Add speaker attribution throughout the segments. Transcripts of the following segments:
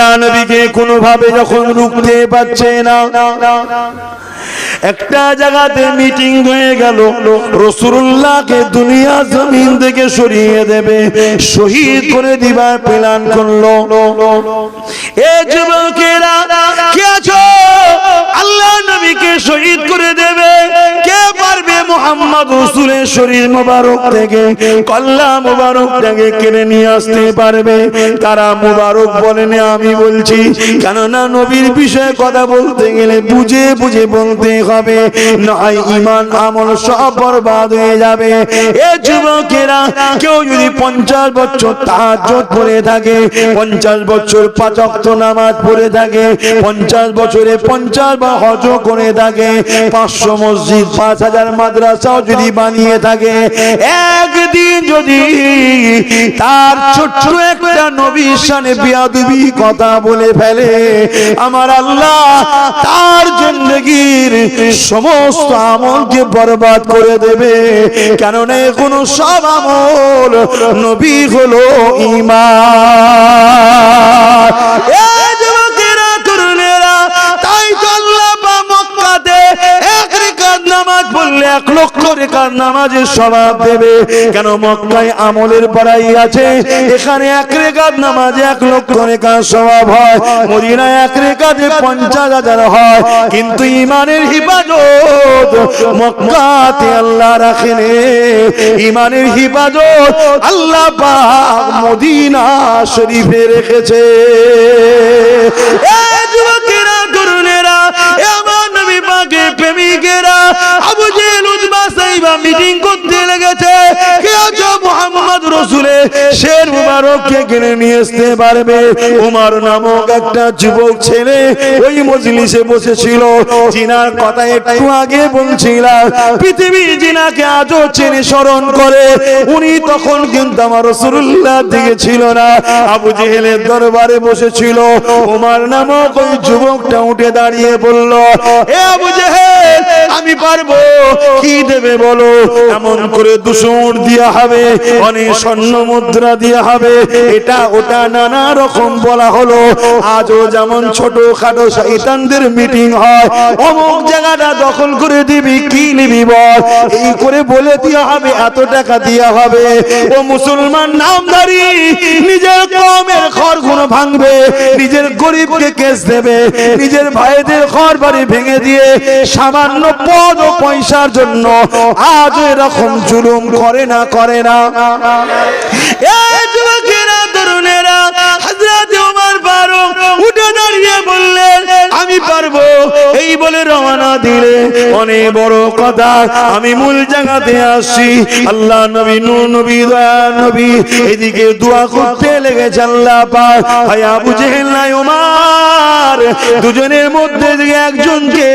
Speaker 1: আল্লাহ নবীকে কোনোভাবে যখন রুখতে পারছে না, একটা জায়গাতে মিটিং হয়ে গেল, রাসূলুল্লাহকে দুনিয়া জমিন থেকে সরিয়ে দেবে, শহীদ করে দিবার প্ল্যান করলো। এ যুবকেরা কে আছো, আল্লাহ নবীকে শহীদ করে দেবে কে পারবে? মুহাম্মদ রাসূলের শরীর মোবারক থেকে কল্লা মোবারক থেকে কেড়ে নিয়ে আসতে পারবে? তারা মোবারক বলেন আমি বলছি, কেননা নবীর বিষয়ে কথা বলতে গেলে বুঝে বুঝে বলতে হবে, নয় ঈমান আমল সব বরবাদ হয়ে যাবে। এ যুবকেরা কেউ যদি 50 বছর তাহাজ্জুদ পড়ে থাকে, 50 বছর 5 ওয়াক্ত নামাজ পড়ে থাকে, 50 বছরে 50 বার হজ করে থাকে, 500 মসজিদ 5000 মাদ্রাসাও যদি বানিয়ে থাকে, একদিন যদি তার ছোট্ট একটা নবীর শানে বেয়াদবি কথা বলে ফেলে, আমার আল্লাহ তার জিন্দেগীর সমস্ত আমলকে বরবাদ করে দেবে। কেননা কোনো সব আমল নবী হলো ঈমান। এই যুবকেরা তরুণেরা, তাই তো আল্লাহ মক্কাতে এক রাকাত নামাজ পড়লে 1 লক্ষ রাকাত নামাজের সওয়াব দেবে। কেন? মক্কায় আমলের পড়াই আছে, এখানে 1 রাকাত নামাজে 1 লক্ষ রাকাত সওয়াব হয়, মদিনায় 1 রাকাতে 50,000 হয়। কিন্তু ঈমানের হিফাজত মক্কাতে আল্লাহ রাখেন, ঈমানের হিফাজত আল্লাহ পাক মদিনা শরীফে রেখেছে। এই যুবকেরা তরুণেরা, আমার নবী পাকের প্রেমিকেরা, আবু জেহেল উতবা সাইবা মিটিং করতে লেগেছে, কে আছো মুহাম্মদ রাসূলের শের মুবারককে কিনে নিয়ে আসতে পারবে? উমর নামক একটা যুবক ছেলে ওই মজলিসে বসেছিল, জিনার কথা একটু আগে বলছিলাম, পৃথিবী জিনাকে আজও চেনে স্মরণ করে। উনি তখন কিন্তু আমার রাসূলুল্লাহর দিকে ছিল না, আবু জেহেলের দরবারে বসেছিল। উমর নামক ওই যুবকটা উঠে দাঁড়িয়ে বলল, এ আবু জেহেল, আমি পারবো, কি দেবে বলো? এমন করে 200 উট দেয়া হবে, অনেক স্বর্ণ মুদ্রা দেয়া হবে, এটা ওটা নানা রকম বলা হলো। আজও যেমন ছোটখাটো শয়তানদের মিটিং হয়, অমুক জায়গাটা দখল করে দিবি, কি নিবি বল, এই করে বলে দেওয়া হবে, এত টাকা দেওয়া হবে। ও মুসলমান নামধারী নিজের কওমের ঘরগুলো ভাঙবে, নিজের গরিবকে কেস দেবে, নিজের ভাইদের ঘর বাড়ি ভেঙে দিয়ে সামান্য পদ ও পয়সার জন্য আজ এরকম জুলুম করে না, করে না? এই যুবকেরা তরুণেরা, হযরত ওমর ফারুক উঠে দাঁড়িয়ে বললেন, আমি পারবো, এই বলে রওনা দিলে। অনেক বড় কথা, আমি মূল জায়গাতে আসছি। আল্লাহ নবী, নূর নবী, দয়া নবী এদিকে দোয়া করতে লেগেছে, আল্লাহ পাক ভাই আবু জেহেল নাই ওমর, দুজনের মধ্যে থেকে একজনকে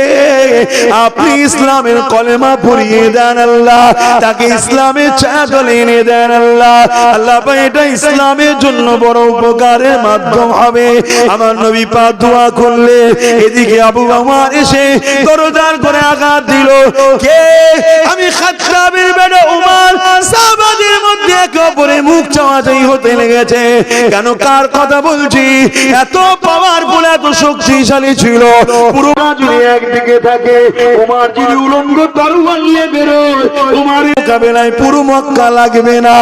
Speaker 1: আপনি ইসলামের কলেমা পড়িয়ে দেন আল্লাহ, তাকে ইসলামের চাদর এনে দেন আল্লাহ। আল্লাহ পাক এটা ইসলামের জন্য বড় উপকারের মাধ্যম হবে। আমার নবী পাক দোয়া করলে, এদিকে আবু বকর এসে দরজার করে আঘাত দিল, কে? আমি খাত্তাবের বেটা উমর। সাহাবাদের মধ্যে একে অপরের মুখ চাওয়াচাই হতে লেগেছে। কেন? কার কথা বলছি? এত পাওয়ারফুল, এত শক্তিশালী ছিল। পুরো যদি একদিকে থাকে, উমর যদি উলঙ্গ তরোয়ার নিয়ে বেরোয়, উমরের কাবেলায় পুরো মক্কা লাগবে না,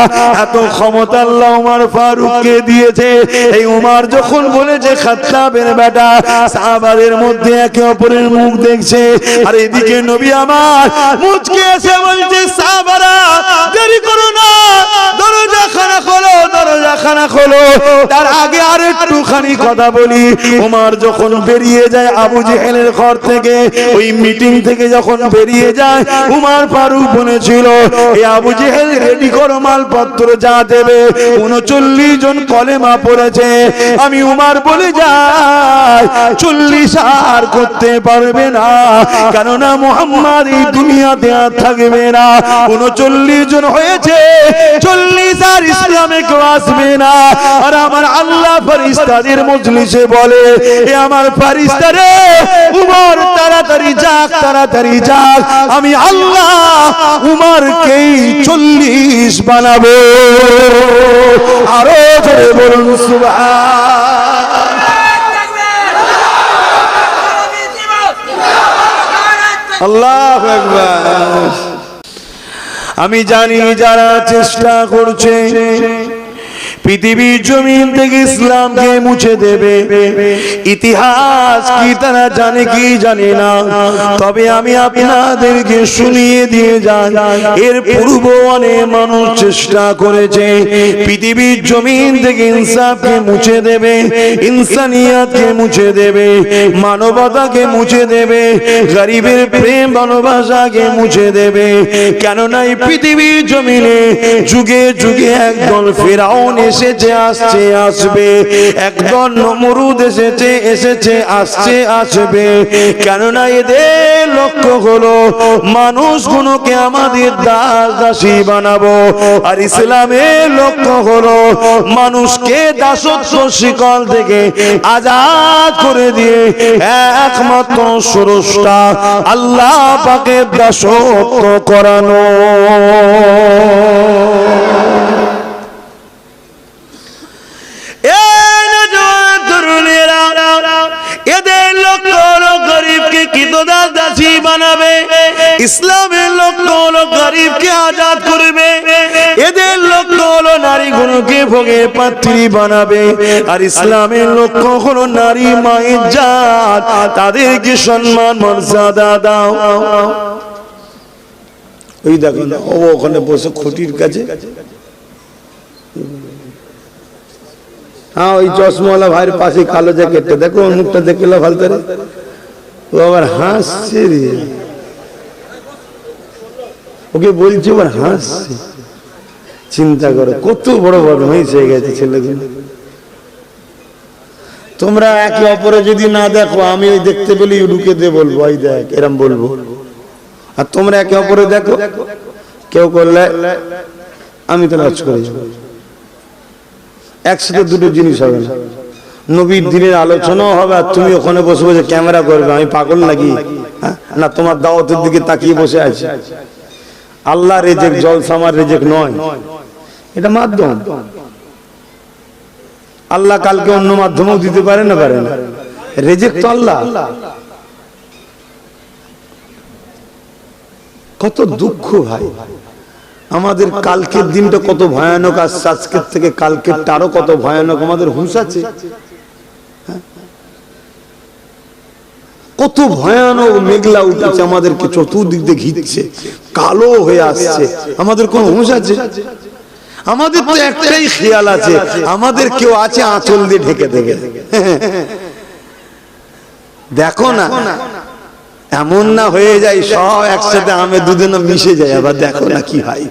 Speaker 1: এত ক্ষমতা আল্লাহ উমর ফারুককে দিয়েছে। এই উমর যখন বলেছে খাত্তাবের বেটা, সাহাবাদের মধ্যে একে অপরের মুখ দেখছে, আর এদিকে নবী আমার মুচকে এসে বলছে, সাহাবারা দেরি করো না, দরজা খানা খোলো, দরজা খানা খোলো। তার আগে আর একটুখানি কথা বলি। উমর যখন বেরিয়ে যায় আবু জেহেলের ঘর থেকে, ওই মিটিং থেকে যখন বেরিয়ে যায়, উমর ফারুক বলেছিল, এই আবু জেহেল রেডি করো মালপত্র যা দেবে। 39 জন কলেমা পড়েছে। আমি উমর বলে যাই, 40 আর করতে পারবে না, কেননা মুহাম্মদ এই দুনিয়াতে আর থাকবে না। 39 জন হয়েছে, 40 আর ইসলামে কেউ আসবে না। আর আমার আল্লাহ ফেরেশতাদের মজলিসে বলে, এ আমার ফেরেশতারে, উমর তাড়াতাড়ি যাক, তাড়াতাড়ি যাক, আমি আল্লাহ উমরকেই 40 বানাবো। আরো জোরে বলুন সুবহান। আল্লাহু আকবার। আমি জানি যারা চেষ্টা করছে পৃথিবীর জমিন থেকে ইসলামকে মুছে দেবে, ইতিহাস কি তারা জানে কি জানে না, তবে আমি আপনাদেরকে শুনিয়ে দিয়ে যাই, এর পূর্ব অনেক মানুষ চেষ্টা করেছে পৃথিবীর জমিন থেকে ইনসাফকে মুছে দেবে, ইনসানিয়াতকে মুছে দেবে, মানবতাকে মুছে দেবে, গরিবের প্রেম ভালোবাসাকে মুছে দেবে। কেননা এই পৃথিবীর জমিনে যুগে যুগে একদল ফেরাউন এসেছে, আসছে, আসবে, একদল নমরুদ এসেছে, এসেছে, আসছে, আসবে। কেননা এদের লক্ষ্য হলো মানুষগুলোকে আমাদের দাস দাসী বানাবো, আর ইসলামের লক্ষ্য হলো মানুষকে দাসত্ব শিকল থেকে আজাদ করে দিয়ে একমাত্র স্রষ্টা আল্লাহ পাকের দাসত্ব করানো। এদের লক্ষ্য হলো গরিবকে কৃতদাস দাসী বানাবে, ইসলামের লক্ষ্য হলো গরিবকে আজাদ করবে, এদের লক্ষ্য হলো নারীগুলোকে ভোগের পাত্রী বানাবে, আর ইসলামের লক্ষ্য হলো নারী মায়ের জাত, তাদেরকে সম্মান মর্যাদা দাও। ওই দেখো না, ও ওখানে বসে খুঁটির কাছে, হ্যাঁ ওই চশমাওয়ালা ভাইয়ের পাশে কালো জ্যাকেটটা দেখো, মুখটা দেখে ফালতে রে, ও আবার হাসছে রে, ওকে বলছে আবার হাসছে। চিন্তা করো কত বড় বদমাইশ হয়ে গেছে ছেলেগুলো। তোমরা একে অপরে যদি না দেখো, আমি ওই দেখতে পেলে ঢুকে দিয়ে বলবো এই দেখ, এরম বলবো, আর তোমরা একে অপরে দেখো, কেউ করলে আমি তো লজ করে যাবো। একসাথে দুটো জিনিস হবে না, নবীর দিনের আলোচনাও হবে আর তুমি ওখানে বসে বসে ক্যামেরা করবে। আমি পাগল নাকি? না, তোমার দাওয়াতের দিকে তাকিয়ে বসে আছি। আল্লাহ রেজেক, জলসা আমার রেজেক নয়, এটা মাধ্যম। আল্লাহ কালকে অন্য মাধ্যমেও দিতে পারে না, পারে না, রেজেক তো আল্লাহ। কত দুঃখ ভাই, আমাদের কালকের দিনটা কত ভয়ানক, আজকের থেকে কালকের আরো কত ভয়ানক। আমাদের হুঁশ আছে? কত ভয়ানক মেঘলা উঠেছে, আমাদেরকে চতুর্দিক দিয়ে ঘিরছে, কালো হয়ে আসছে, আমাদের কোন হুঁশ আছে? আমাদের তো একটাই খেয়াল আছে, আমাদের কেউ আছে আঁচল দিয়ে ঢেকে দেবে। দেখো না, এমন না হয়ে যায় সব একসাথে আমের দুধে না মিশে যায়। আবার দেখো না কি হয়,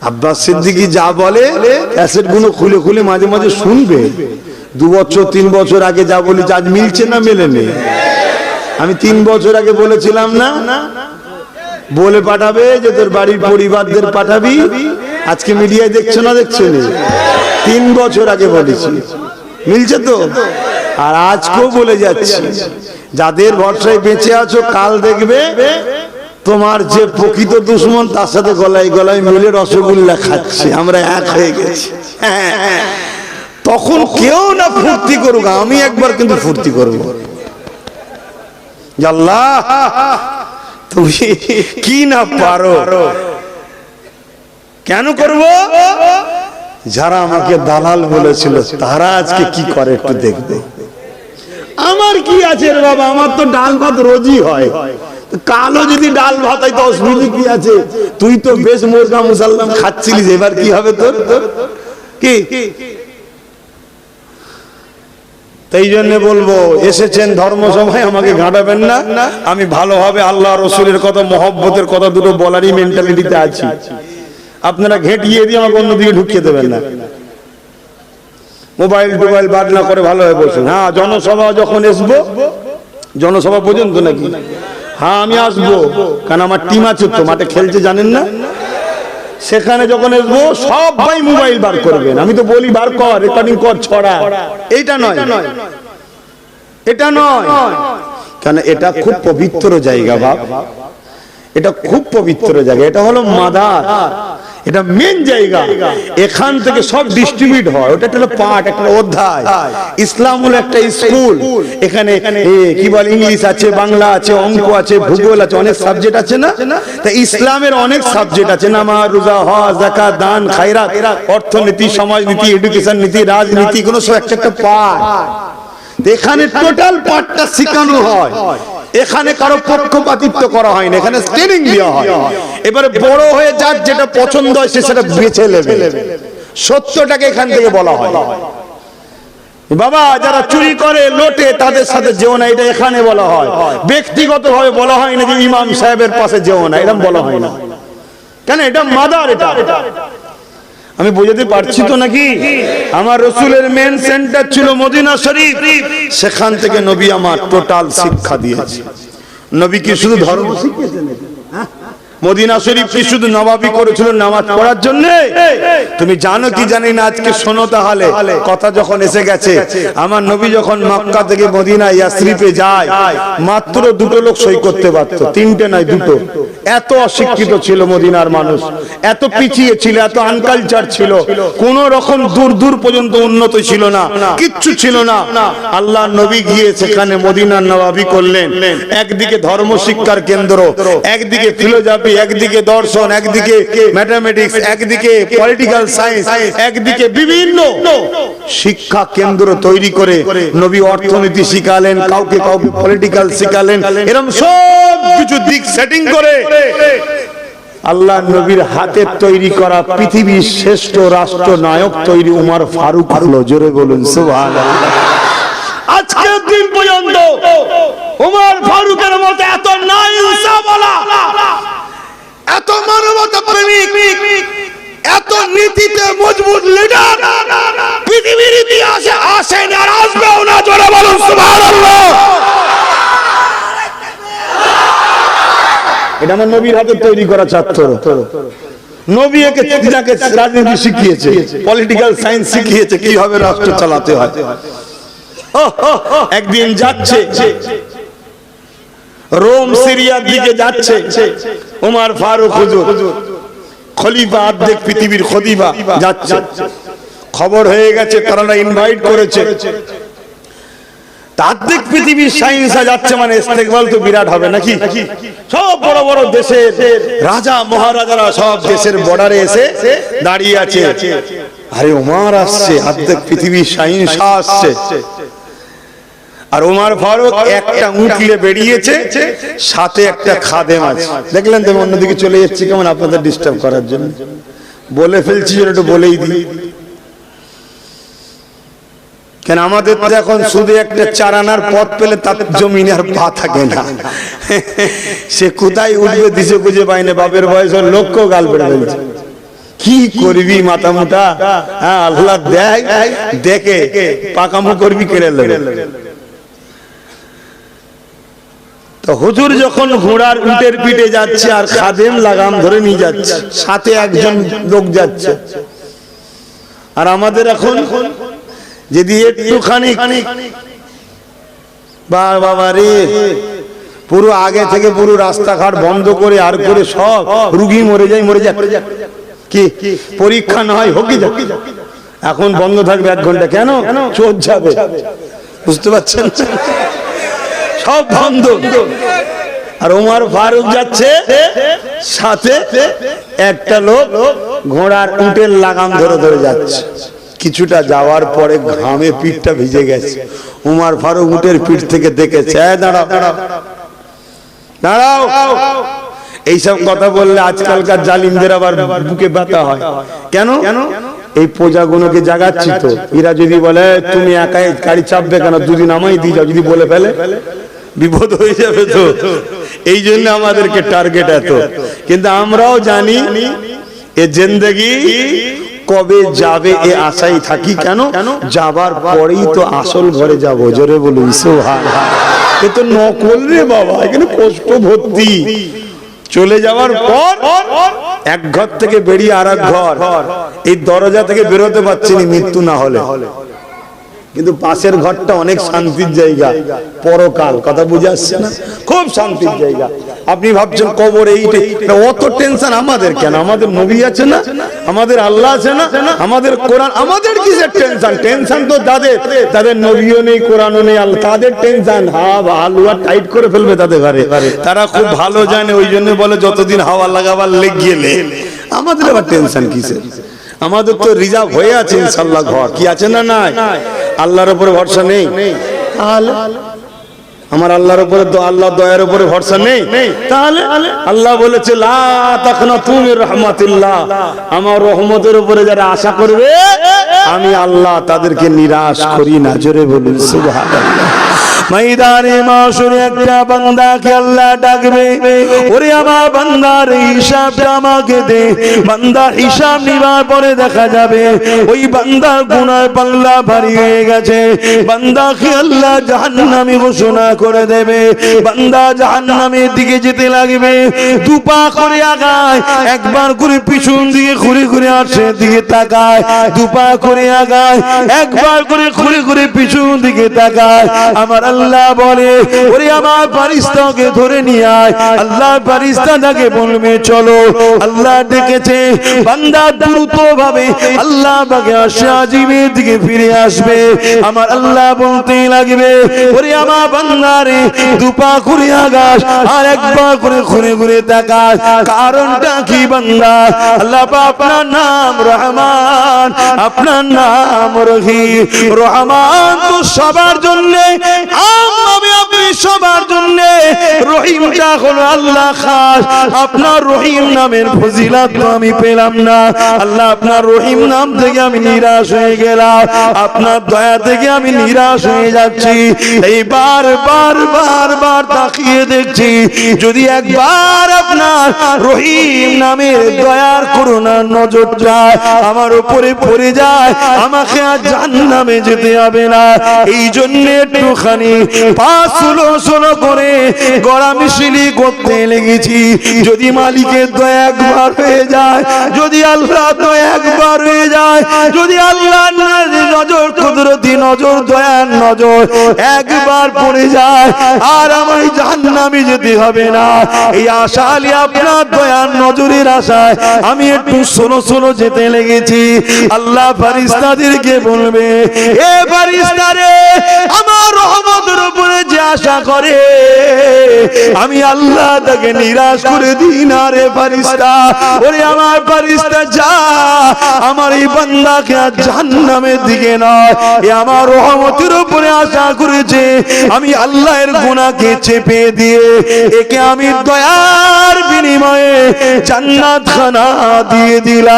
Speaker 1: আব্বাস সিদ্দিকী যা বলে ক্যাসেট গুলো খুলে খুলে মাঝে মাঝে শুনবে। 2 বছর 3 বছর আগে যা বলি আজ মিলছে না মেলেনি? আমি 3 বছর আগে বলেছিলাম না, বলে পাঠাবে যে তোর বাড়ির পরিবারদের পাঠাবি, আজকে মিডিয়ায় দেখছো না, দেখছো না? 3 বছর আগে বলেছি, মিলছে তো? আর আজকেও বলে যাচ্ছি, যাদের ভরসায় বেঁচে আছো কাল দেখবে তোমার যে প্রকৃত দুশ্মন তার সাথে গলায় গলায় মিলে রসগোল্লা খাচ্ছে, আমরা এক হয়ে গেছি। তখন কেউ না ফুর্তি করুক, আমি একবার কিন্তু ফুর্তি করবো। আল্লাহ তুমি কি না পারো, কেন করব? যারা আমাকে দালাল বলেছিল তারা আজকে কি করে একটু দেখবে। আমার কি আছে রে বাবা, আমার তো ডাল ভাত রোজই হয়, কালো যদি ডাল ভাত হয় তো অসুবিধা কি আছে? তুই তো বেশ মুরগা মুসাল্লাম খাচ্ছিলিস, এবার কি হবে তোর? কি তাই জন্য বলবো, এসেছেন ধর্মসভায়, আমাকে ঘাঁটাবেন না। আমি ভালোভাবে আল্লাহ রসুলের কথা, মহব্বতের কথা দুটো বলারই মেন্টালিটিতে আছি। আপনারা ঘেঁটিয়ে দিয়ে আমাকে অন্যদিকে ঢুকিয়ে দেবেন না। মোবাইল টোবাইল বাদ না করে ভালো হয়ে বলছেন। হ্যাঁ, জনসভা যখন আসবো, জনসভা পর্যন্ত নাকি? হ্যাঁ আমি আসবো, কারণ আমার টিম আছে তো, মাঠে খেলছে জানেন না। সেখানে যখন আসবো সবাই মোবাইল বার করবেন। আমি তো বলি বার কর, রেকর্ডিং কর, ছড়া। এইটা নয়, এটা নয়, কারণ এটা খুব পবিত্র জায়গা বাপ, এটা খুব পবিত্র জায়গা। এটা হলো মাদার, এটা মেন জায়গা, এখান থেকে সব ডিস্ট্রিবিউট হয়। ওটা একটা পাঠ, একটা অধ্যায়। ইসলাম হলো একটা স্কুল, এখানে কি বলে ইংলিশ আছে, বাংলা আছে, অঙ্ক আছে, ভূগোল আছে, অনেক সাবজেক্ট আছে না? তা ইসলামের অনেক সাবজেক্ট আছে, নামাজ, রোজা, হজ, যাকাত, দান, খায়রাত, অর্থনীতি, সমাজনীতি, এডুকেশন নীতি, রাজনীতি, কোনো সব একটা পাঠ। এখানে টোটাল পাঠটা শেখানো হয়, এখানে কারো পক্ষপাতিত্ব করা হয় না, এখানে ট্রেনিং দেওয়া হয়। এবারে বড় হয়ে যার যেটা পছন্দ হয় সে সেটা বেছে নেবে, সত্যটাকে এখান থেকে বলা হয়। বাবা যারা চুরি করে লোটে তাদের সাথে যেও না, এটা এখানে বলা হয়। ব্যক্তিগতভাবে বলা হয় না যে ইমাম সাহেবের পাশে যেও না, এরকম বলা হয় না। কেন? এটা মাদার। এটা আমি বুঝাতে পারছি তো নাকি? আমার রাসূলের মেন সেন্টার ছিল মদিনা শরীফ, সেখান থেকে নবী আমার টোটাল শিক্ষা দিয়েছে। নবী কি শুধু ধর্ম শিখিয়েছেন? মদিনা শরীফ কি শুধু নবাবী করেছিল নামাজ পড়ার জন্য? তুমি জানো কি জানি না, আজকে শোনো তাহলে কথা যখন এসে গেছে। আমার নবী যখন মক্কা থেকে মদিনা ইয়াসরিফে যায়, মাত্র দুটো লোক সই করতে পারত, তিনটে নয় দুটো। এত অশিক্ষিত ছিল মদিনার মানুষ, এত পিছিয়ে ছিল, এত আনকালচার ছিল, কোন রকম দূর দূর পর্যন্ত উন্নত ছিল না, কিচ্ছু ছিল না। আল্লাহ নবী গিয়ে সেখানে মদিনার নবাবী করলেন। একদিকে ধর্ম শিক্ষার কেন্দ্র, একদিকে ফিলোসফি, একদিকে দর্শন, একদিকে ম্যাথমেটিক্স, একদিকে পলিটিক্যাল সায়েন্স, একদিকে বিভিন্ন শিক্ষা কেন্দ্র তৈরি করে নবী অর্থনীতি শিখালেন, কাউকে কাউকে পলিটিক্যাল শিখালেন। এরকম সব কিছু দিক সেটিং করে আল্লাহ নবীর হাতের তৈরি করা পৃথিবীর শ্রেষ্ঠ রাষ্ট্র নায়ক তৈরি উমর ফারুক হলো। জোরে বলুন সুবহানাল্লাহ। আজকের দিন পর্যন্ত উমর ফারুকের মতো এত নাইনসাফওয়ালা, এত মানবতা প্রেমিক, এত নীতিতে মজবুত লিডার পৃথিবীর ইতিহাসে আসেনি আর আসবেও না। জোরে বলুন সুবহানাল্লাহ। এটা আমার নবীর হাতে তৈরি করা ছাত্র। নবী একে রাজনীতি শিখিয়েছে, পলিটিক্যাল সায়েন্স শিখিয়েছে, কিভাবে রাষ্ট্র চালাতে হয়। একদিন যাচ্ছে রোম সিরিয়ার দিকে যাচ্ছে উমর ফারুক হুজুর, খলিফা, অর্ধেক পৃথিবীর খলিফা যাচ্ছে। খবর হয়ে গেছে, তারা ইনভাইট করেছে। অর্ধেক পৃথিবীর সায়েন্সা যাচ্ছে, মানে ইস্তেকবাল তো বিরাট হবে নাকি? সব বড় বড় দেশের রাজা মহারাজারা সব দেশের বর্ডারে এসে দাঁড়িয়ে আছে। আরে উমর আসছে, অর্ধেক পৃথিবীর সায়েন্সা আসছে। আর উমর ফারুক একটা উঠলে বেরিয়েছে, সাথে একটা খাদেম আছে। দেখলেন তো অন্যদিকে চলে যাচ্ছে কেমন, আপনাদের ডিস্টার্ব করার জন্য বলে ফেলছি, একটু বলেই দিই। কেন আমাদের তো এখন শুধু একটা চারানার পথ পেলে তার জমিনে আর পা থাকে না। সে কোথায় উঠবে দিশে খুঁজে পায় না। বাপের বয়স লক্ষ গাল পেড়ে ফেলছে, কি করবি মাথা মোটা? হ্যাঁ, আল্লাহ দেখ দেখে পাকামো করবি, কেড়ে নেবে। তো হুজুর যখন ঘোড়ার উটের পিঠে যাচ্ছে আর খাদেম লাগাম ধরে নিয়ে যাচ্ছে, সাথে একজন লোক যাচ্ছে। আর আমাদের এখন যদি একটুখানি বাবা রে, পুরো আগে থেকে পুরো রাস্তাঘাট বন্ধ করে আর করে সব রুগী মরে যায়, কি পরীক্ষা না হয় হোক, এখন বন্ধ থাকবে 1 ঘন্টা। কেন? চোর যাবে, বুঝতে পারছেন? সব বন্ধ। আর উমর ফারুক যাচ্ছে, সাথে একটা লোক ঘোড়ার উটের লাগাম ধরে ধরে যাচ্ছে। কিছুটা যাওয়ার পরে ঘামে পিঠটা ভিজে গেছে। উমর ফারুক উটের পিঠ থেকে দেখেছে, দাঁড়াও দাঁড়াও। এইসব কথা বললে আজকালকার জালিমদের আবার বুকে ব্যথা হয়। কেন? এই প্রজাগুলোকে জাগাচ্ছি তো। এরা যদি বলে তুমি একাই গাড়ি চাপবে কেন, দুদিন আমায় দিয়ে যাও, যদি বলে ফেলে বিপদ হয়ে যাবে তো। এই জন্য আমাদেরকে টার্গেট এত। কিন্তু আমরাও জানি এ জিন্দেগি কবে যাবে এ আশাই থাকি। কেন? যাবার পরেই তো আসল ঘরে যাব। জোরে বলুন সুবহানাল্লাহ। এ তো নকল রে বাবা, এখানে কষ্ট ভর্তি। চলে যাওয়ার পর এক ঘর থেকে বেরিয়ে আর এক ঘর, এই দরজা থেকে বেরোতে পারছি না মৃত্যু না হলে। কিন্তু পাশের ঘরটা অনেক শান্তির জায়গা, পরকাল, কথা বুঝে আসছে না? খুব শান্তির জায়গা। আপনি ভাবছেন কবর এইটাই, অত টেনশন আমাদের কেন? আমাদের নবী আছে না, আমাদের আল্লাহ আছে না, আমাদের কোরআন, আমাদের কিসের টেনশন? টেনশন তো তাদের নবীও নেই, কোরআনও নেই, আল্লাহ, তাদের টেনশন হাওয়া টাইট করে ফেলবে তাদের ঘরে। তারা খুব ভালো জানে, ওই জন্য বলে যতদিন হাওয়া লাগাবার লেগে। আমাদের আবার টেনশন কিসের? আমাদের তো রিজার্ভ হয়ে আছে ইনশাআল্লাহ ঘর, কি আছে না নাই? আল্লাহর উপরে ভরসা নেই, তাহলে আমার আল্লাহর উপরে, আল্লাহ দয়ার উপরে ভরসা নেই, তাহলে আল্লাহ বলেছে লা তাকনাতু মির রাহমাতিল্লাহ, আমার রহমতের উপরে যারা আশা করবে আমি আল্লাহ তাদেরকে নিরাশ করি না। জোরে বলুন সুবহানাল্লাহ। ময়দানে মাশরে একটা বান্দাকে আল্লাহ ডাকবে, ওরে আমার বান্দার হিসাবটা আমাকে দে। বান্দা হিসাব নিবার পরে দেখা যাবে ওই বান্দার গুনাহ পাল্লা ভারী হয়ে গেছে। বান্দাকে আল্লাহ জাহান্নামী ঘোষণা করে দেবে। বান্দা জাহান্নামের দিকে যেতে লাগবে, দুপা করে আগায়, একবার করে পিছন দিকে ঘুরে ঘুরে আসে দিকে তাকায়, দুপা করে আগায়, একবার করে ঘুরে ঘুরে পিছন দিকে তাকায়। আমার আল্লাহ বলে ওরে আমার ফেরেশতাকে ধরে নিয়ে আয়। আল্লাহ ফেরেশতা তাকে বলবে চলো। আল্লাহ ডেকেছে, বান্দা দ্রুত ভাবে আল্লাহ পাকে আশাজীবের দিকে ফিরে আসবে। আমার আল্লাহ বলতে লাগবে ওরে আমার বান্দারে দুপা করে আগাস আর একবার করে ঘুরে ঘুরে তাকাস। কারণটা কি বান্দা? আল্লাহ আপনার নাম রহমান, আপনার নাম রহিম। রহমান তো সবার জন্য, আপনি সবার জন্য, রহিমটা হলো আল্লাহ খাস। আপনার রহিম নামের ফজিলত তো আমি পেলাম না। আল্লাহ আপনার রহিম নাম থেকে আমি নিরাশ হয়ে গেলাম, আপনার দয়া থেকে আমি নিরাশ হয়ে যাচ্ছি। এই বার তাকিয়ে দেখছি, যদি একবার আপনার রহিম নামের দয়ার করুণার নজর যায় আমার উপরে পড়ে যায়, আমাকে আর জাহান্নামে যেতে হবে না। এই জন্য একটুখানি পাঁচ ষোলো করে গড়া মিশিলি করতে লেগেছি। যদি মালিকের দয়া একবার হয়ে যায়, যদি আল্লাহ দয়া একবার হয়ে যায়, যদি আল্লাহ নজর, কুদরতি নজর, দয়ার নজর একবার পড়ে যায় আর আমার জাহান্নামে যেতে হবে না। এই আশালি আপনার দয়ার নজরের আশায় আমি একটু ষোলো যেতে লেগেছি। আল্লাহ ফেরেশতাদেরকে বলবে, এ ফেরেশতারে, আমার রহমতের উপরে যে আশা করে আমি আল্লাহ তাকে নিরাশ করে দিই না রে ফেরেশতা। ওরে আমার ফেরেশতা যা, আমার এই বান্দাকে আর জাহান্নামের দিকে নয়, এ আমার রহমতের উপরে আশা করেছে, আমি আল্লাহর গুনাহকে চেপে দিয়ে একে আমি দয়ার বিনিময়ে জান্নাত খানা দিয়ে দিলাম।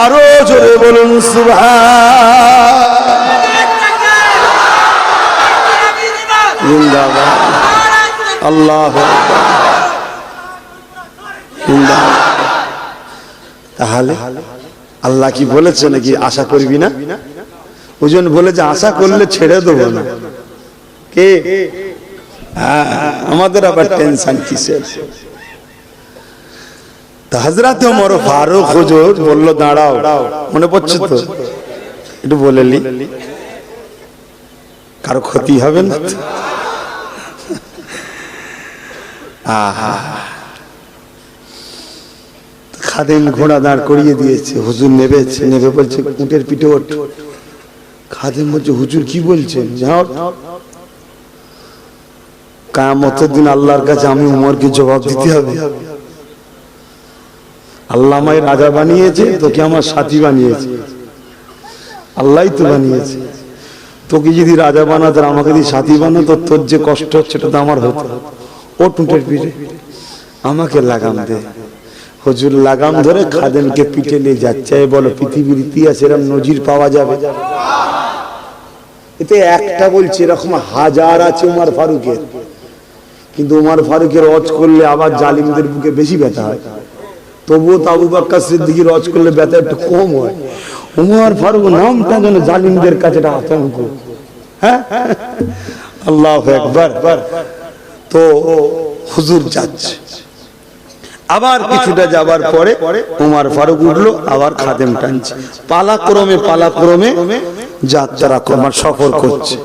Speaker 1: আরো জোরে বলুন সুবহান। জিন্দাবাদ, আল্লাহু আকবার, জিন্দাবাদ। তাহলে আল্লাহ কি বলেছে নাকি আশা করবি না? ওজন বলেছে আশা করলে ছেড়ে দেবো না। কে? আমাদের আবার টেনশন কিসের? হযরত ওমর ফারুক হুজুর বলল দাঁড়াও, মনে পড়ছে তো? একটু বলেলি, কারো ক্ষতি হবে না তো? খাদেম ঘোড়া দাঁড় করিয়ে দিয়েছে, হুজুর নেবে বলছে উটের পিঠে ওঠ। খাদেম বলছে হুজুর কি বলছেন? যাও, কিয়ামতের দিন আল্লাহর কাছে আমি উমরকে জবাব দিতে হবে। আল্লাহ আমায় রাজা বানিয়েছে, তোকে আমার সাথী বানিয়েছে, আল্লাহই তো বানিয়েছে। তোকে যদি রাজা বানাতো, আমাকে যদি সাথী বানাতো, তোর যে কষ্ট হচ্ছে সেটা তো আমার হতো। ও টুটের পিঠে, আমাকে লাগাম দে। হুজুর লাগাম ধরে খাদেমকে পিঠে নিয়ে যাচ্ছে। বলো পৃথিবীর ইতিহাসে এরকম নজির পাওয়া যাবে? এতে একটা বলছে, এরকম হাজার আছে উমর ফারুকের, কিন্তু উমর ফারুকের রজ করলে আবার জালিমদের বুকে বেশি ব্যথা হয়। তবুও তো আবু বকর সিদ্দিকের রজ করলে ব্যথা একটু কম হয়। উমর ফারুক নামটা যেন জালিমদের কাছে আতঙ্ক। হ্যাঁ, আল্লাহু আকবার। তো হুজুর যাচ্ছে, আবার কিছুটা যাবার পরে উমর ফারুক উঠলো, আবার খাদেম টানছে, পালাক্রমে যাত্রা করবার সফর করছে।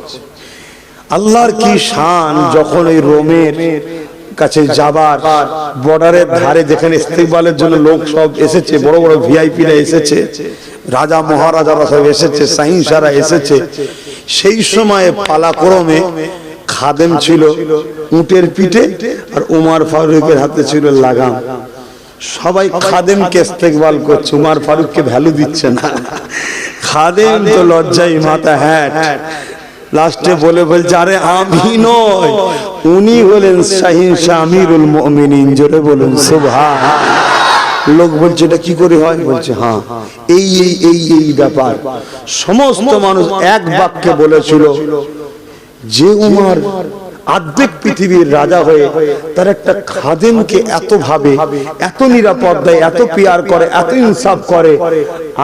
Speaker 1: আল্লাহর কি শান, যখন ওই রোমের কাছে যাবার বর্ডারের ধারে যেখানে ইস্তেকবালের জন্য লোক সব এসেছে, বড় বড় ভিআইপিরা এসেছে, রাজা মহারাজারা সব এসেছে, সাহিংসারা এসেছে, সেই সময়ে পালাক্রমে খাদেম ছিল উটের পিঠে আর উমর ফারুকের হাতে ছিল লাগাম। সবাই খাদেমকে ইস্তেকবাল করছে, উমর ফারুককে ভ্যালু দিচ্ছে না। খাদেম তো লজ্জায় মাথা হ্যাট, লাস্টে বলছে আরে আমি নয়, উনি হলেন শাহিনশাহ আমিরুল মুমিনিন। জোরে বলুন সুবহান। লোক বলছে এটা কি করে হয়? বলছে হ্যাঁ, এই ব্যাপার। সমস্ত মানুষ এক বাক্যে বলেছিল যে উমর আর্ধেক পৃথিবীর রাজা হয়ে তার একটা খাদেমকে এত ভাবে, এত নিরাপদ দেয়, এত পিয়ার করে, এত ইনসাফ করে,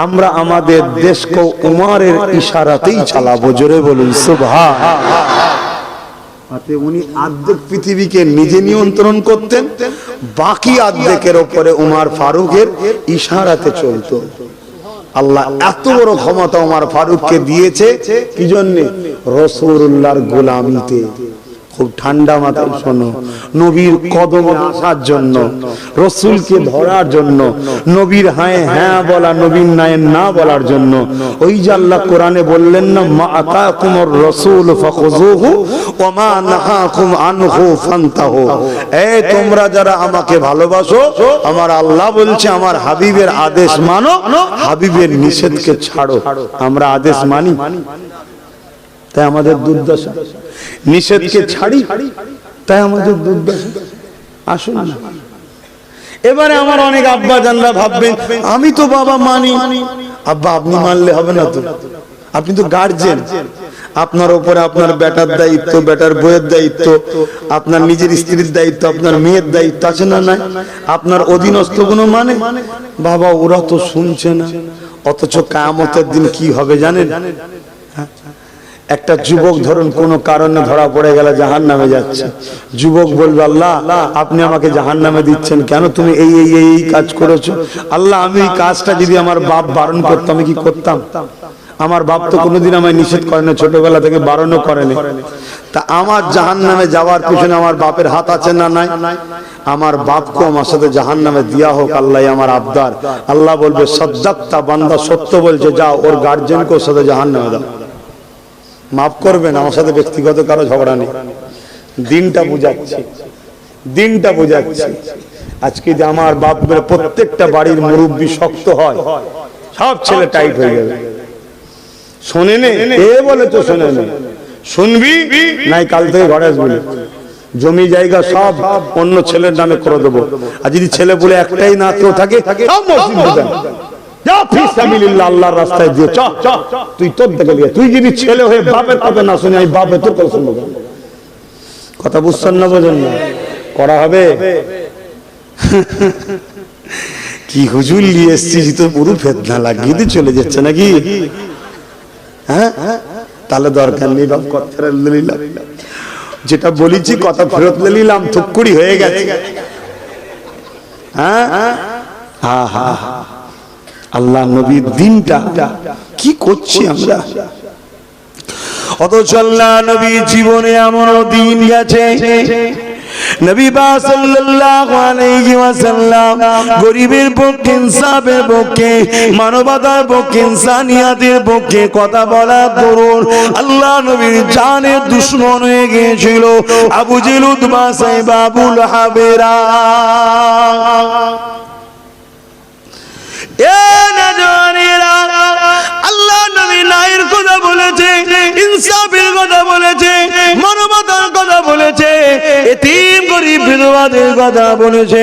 Speaker 1: আমরা আমাদের দেশকে উমরের ইশারাতেই চালাবো। জোরে বলুন সুবহান। উনি আর্ধেক পৃথিবীকে নিজে নিয়ন্ত্রণ করতেন, বাকি আর্ধেকের উপরে উমর ফারুকের ইশারাতে চলতো। আল্লাহ এত বড় ক্ষমতা উমর ফারুককে দিয়েছে কি জন্য? রাসূলুল্লাহর গোলামিতে। খুব ঠান্ডা মাথায় শোনো, নবীর কদমে আসার জন্য, রাসূলকে ধরার জন্য, নবীর হ্যাঁ হ্যাঁ বলা, নবীর নাই না বলার জন্য। ওই যে আল্লাহ কোরআনে বললেন না, মা আতাকুমুর রাসূল ফাখুযুহু ওয়া মা নাহাকুম আনহু ফান্তাহু। এই তোমরা যারা আমাকে ভালোবাসো, আমার আল্লাহ বলছে আমার হাবিবের আদেশ মানো, হাবিবের নিষেধকে ছাড়ো। আমরা আদেশ মানি, তাই আমাদের দুর্দশা। নিষেধকে ছাড়ি, তাই আমাদের দুর্দশা। আসুন না, এবারে আমার অনেক আব্বা জানরা ভাববেন আমি তো বাবা মানি। আব্বা আপনি মানলে হবে না তো, আপনি তো গার্জেন। আপনার উপরে আপনার বেটার দায়িত্ব, বেটার বইয়ের দায়িত্ব, আপনার নিজের স্ত্রীর দায়িত্ব, আপনার মেয়ের দায়িত্ব আছে না নাই? আপনার অধীনস্থ কোনো মানে বাবা ওরা তো শুনছে না। অথচ কিয়ামতের দিন কি হবে জানেন? একটা যুবক ধরুন কোনো কারণে ধরা পড়ে গেল, জাহান্নামে যাচ্ছে। যুবক বলবে আল্লাহ আপনি আমাকে জাহান্নামে দিচ্ছেন কেন? তুমি এই কাজ করেছো। আল্লাহ আমি এই কাজটা যদি আমার বাপ বারণ করতো আমি কি করতাম? আমার বাপ তো কোনোদিন আমায় নিষেধ করে না, ছোটবেলা থেকে বারণও করেনি। তা আমার জাহান্নামে যাওয়ার পিছনে আমার বাপের হাত আছে না নাই? আমার বাপকে আমার সাথে জাহান্নামে দেয়া হোক, আল্লাহ আমার আবদার। আল্লাহ বলবে সাদ্দাক্তা, বান্দা সত্য বলছে, যাও ওর গার্জেনকে ওর সাথে জাহান্নামে দাও। মাফ করবেন, আমার সাথে ব্যক্তিগত কারো ঝগড়া নেই। দিনটা বুঝাচ্ছি। আজকে যে আমার বাপের প্রত্যেকটা বাড়ির মুরব্বী শক্ত হয়, সব ছেলে টাইট হয়ে যাবে। শোনে নে এ বলে তো শোনে নে, শুনবি নাই কাল থেকে ঘরে আসবি। জমি জায়গা সব অন্য ছেলের নামে করে দেবো। আর যদি ছেলে বলে একটাই না কেউ থাকে, সব মসজিদ আল্লাহর রাস্তায় দিয়ে তুই তোর দেখে লিয়ে। তুই যদি ছেলে হয়ে বাপের কথা না শুনে আমি বাপে তোর কথা শুনবো। কথা বুঝছেন না? বোঝেন না? করা হবে কি হুজুর নিয়ে এসছিস তো পুরো ফেতনা লাগিয়ে দিয়ে চলে যাচ্ছে নাকি? হ্যাঁ তাহলে দরকার নেই বাপ, কথা নিলাম, যেটা বলেছি কথা ফেরত নিলাম, থুকুড়ি হয়ে গেছে। হ্যাঁ হ্যাঁ হ্যাঁ, আল্লাহ নবীর দিনটা কি করছি আমরা। অথচ আল্লাহ নবীর জীবনে এমন দিন গেছে, নবী পাক সাল্লাল্লাহু আলাইহি ওয়াসাল্লাম গরিবের পক্ষে, ইনসাফের পক্ষে, মানবতার পক্ষে, ইনসানিয়াতের পক্ষে কথা বলা দরুন আল্লাহ নবীর জানের দুশমন হয়ে গিয়েছিল আবু জেহেল, উতবা, সাইবা, আবু লাহাবেরা। আল্লাহ নবী ন্যায়ের কথা বলেছে, ইনসাফের কথা বলেছে, মানবতার কথা বলেছে, এতিম গরিব বিধবাদের কথা বলেছে,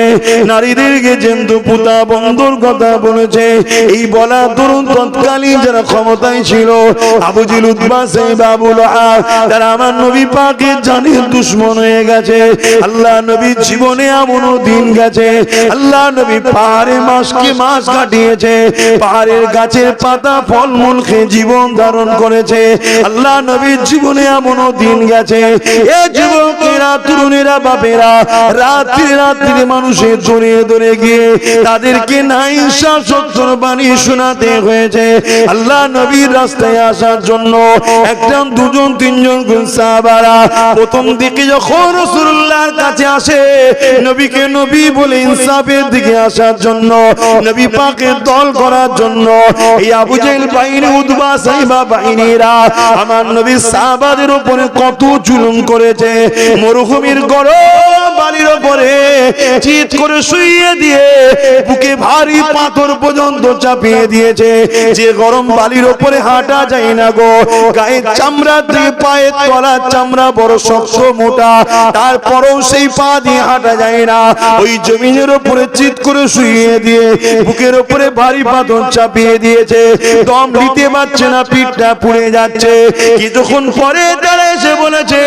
Speaker 1: নারীদেরকে জন্তু পুতা বন্ধুর কথা বলেছে। এই বলা দরুন তৎকালীন যারা ক্ষমতায় ছিল আবু জেহেল, উতবা, সাইবা, আবু লাহাব, তারা আমার নবী পাকের জানের দুশমন হয়ে গেছে। আল্লাহ নবীর জীবনে এমন দিন গেছে, আল্লাহ নবী পাহাড়ে মাসকে মাস কাটিয়েছে, পাহাড়ের গাছের পাতা ফলমূল খেয়ে জীবন ধারণ করেছে। আল্লাহ নবীর জীবনে এমন দিন গেছে, এ যুবকেরা, তরুণেরা, বাপেরা রাত্রি রাত্রি মানুষের দূরে দূরে গিয়ে তাদেরকে নাইনসাফ সত্যর বাণী শোনাতে হয়েছে। আল্লাহ নবীর রাস্তায় আসার জন্য একজন দুজন তিনজন সাহাবারা প্রথম দিকে যখন রাসূলুল্লাহর কাছে আসে, নবীকে নবী বলে ইনসাফের দিকে আসার জন্য, নবী পাকের দল করার জন্য এই আবু জেহেল বাহিনী, উতবা সাইবা বাহিনীরা আমার নবীর সাহাবাদের উপরে কত জুলুম করেছে। মরুভূমির গরম বালির উপরে চিৎ করে শুইয়ে দিয়ে বুকে ভারী পাথর পর্যন্ত চাপিয়ে দিয়েছে, যে গরম বালির উপরে হাঁটা যায় না গো। গায়ের চামড়া দিয়ে পায়ের তলার চামড়া বড় শক্ত মোটা, তারপরেও সেই পা দিয়ে হাঁটা যায় না। ওই জমিনের উপরে চিৎ করে শুইয়ে দিয়ে বুকের উপরে ভারী পাথর চাপিয়ে দিয়েছে, দম নিতে পারছে না, পিঠটা পুড়ে যাচ্ছে। কিছুক্ষণ পরে তারা এসে বলেছে,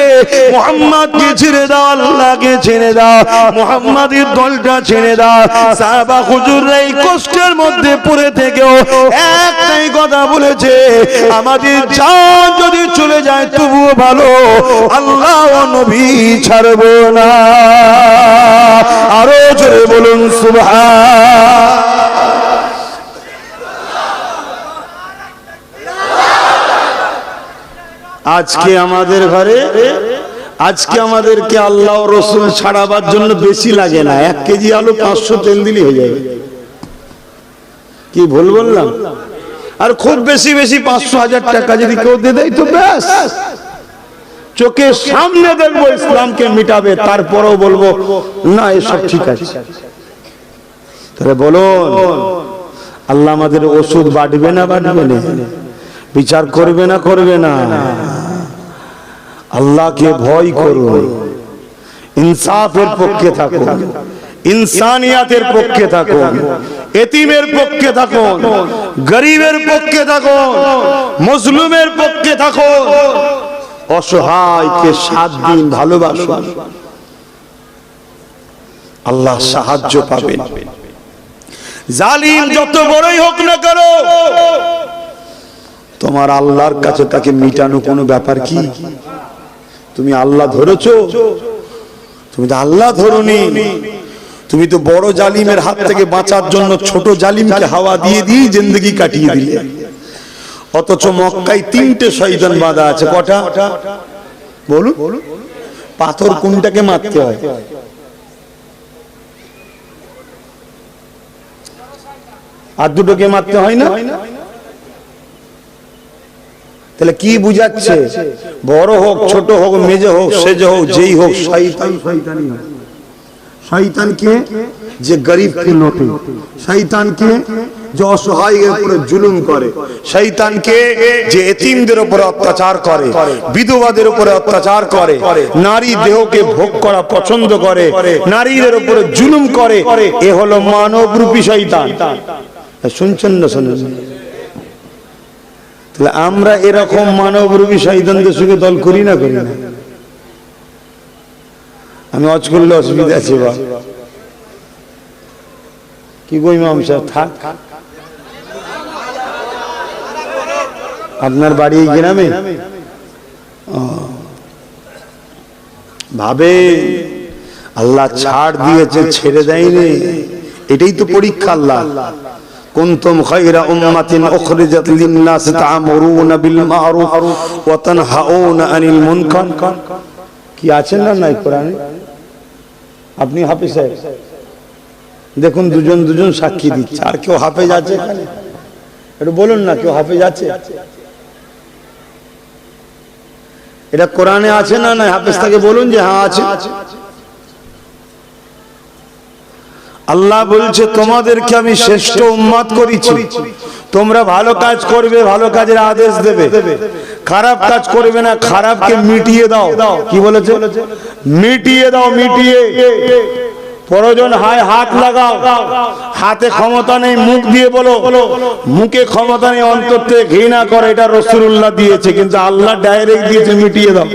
Speaker 1: মুহাম্মদকে ছেড়ে দাও, আল্লাহকে ছেড়ে দাও, মুহাম্মাদের দলটা ছেড়ে দাও। সাহাবা হুজুররা এই কষ্টের মধ্যে পড়ে থেকেও একটাই কথা বলেছে, আমাদের জান যদি চলে যায় তবুও ভালো, আল্লাহ ও নবী ছাড়বো না। আরো জোরে বলুন সুবহান। আজকে আমাদের ঘরে, আজকে আমাদেরকে আল্লাহ ও রাসূল ছাড়াবার জন্য বেশি লাগে না, 1 কেজি আলু 500 তেল দিলে হয়ে যাবে। কি ভুল বললাম? আর খুব বেশি বেশি 500,000 টাকা যদি কেউ দিয়ে দেয় তো ব্যাস, চোখের সামনে দেখবো ইসলামকে মিটাবে, তারপরেও বলবো না এসব ঠিক আছে। তাহলে বলুন, আল্লাহ আমাদের ওষুধ বাড়বে না বাড়বে না, বিচার করবে না করবে না? আল্লাহকে ভয় করুন, ইনসাফের পক্ষে থাকুন, ইনসানিয়াতের পক্ষে থাকুন, এতিমের পক্ষে থাকুন, গরিবের পক্ষে থাকুন, মজলুমের পক্ষে থাকুন, অসহায়কে 7 দিন ভালোবাসুন, আল্লাহ সাহায্য পাবেন। জালিম যত বড়ই হোক না কেন, তোমার আল্লাহর কাছে তাকে মিটানো কোনো ব্যাপার কি? তুমি আল্লাহ ধরেছো? তুমি তো আল্লাহ ধরনি, তুমি তো বড় জালিমের হাত থেকে বাঁচার জন্য ছোট জালিমকে হাওয়া দিয়ে দিয়ে জিন্দেগি কাটিয়ে দিলে। অথচ মক্কায় 3টে শয়তান বাঁধা আছে। কটা বলুন? পাথর কোনটাকে মারতে হয়? আর দুটোকে মারতে হয় না? তাহলে কি বুঝাচ্ছে? বড় হোক ছোট হোক মেজে হোক সেজে হোক যেই হোক, শয়তান শয়তানই হয়। শয়তানকে যে গরিবকে লুটে, শয়তানকে যে অসহায়ের উপরে জুলুম করে, শয়তানকে যে এতিমদের উপরে অত্যাচার করে, বিধবাদের উপরে অত্যাচার করে, নারী দেহকে ভোগ করা পছন্দ করে, নারীদের উপরে জুলুম করে, এ হলো মানবরূপী শয়তান। শুনছেন না? শুনুন। তাহলে আমরা এরকম মানবরূপী শয়তানদের সঙ্গে দল করি না করি না? আমি অজ করলে অসুবিধা আছে বা কি গো ইমাম সাহেব? থাক, আপনার বাড়ি এই গ্রামে? ভাবে আল্লাহ ছাড় দিয়েছে, ছেড়ে দেয়নি, এটাই তো পরীক্ষা। আল্লাহ কুনতুম খায়রা উম্মাতিন উখরিজাত লিন-নাস তা'মুরুনা বিল মা'রুফ ওয়া তানহাউনা আনিল মুনকার। কি আছেন না নাই কোরআনে? আপনি হাফেজ সাহেব দেখুন, দুজন দুজন সাক্ষী দিচ্ছে। আর কেউ হাফেজ আছে এখানে? একটু বলুন না, কেউ হাফেজ আছে? এটা কোরআনে আছে না নাই? হাফেজ থেকে বলুন যে হ্যাঁ আছে। আল্লাহ বলছে তোমাদেরকে আমি শ্রেষ্ঠ উম্মত করেছি, তোমরা ভালো কাজ করবে, ভালো কাজের আদেশ দেবে, খারাপ কাজ করবে না, খারাপকে মিটিয়ে দাও। কি বলেছে? মিটিয়ে দাও, মিটিয়ে। প্রয়োজন হয় হাত লাগাও, হাতে ক্ষমতা নেই মুখ দিয়ে বলো, মুখে ক্ষমতা নেই অন্তর থেকে ঘৃণা করে, এটা রাসূলুল্লাহ দিয়েছে, কিন্তু আল্লাহ ডাইরেক্ট দিয়েছে মিটিয়ে দাও।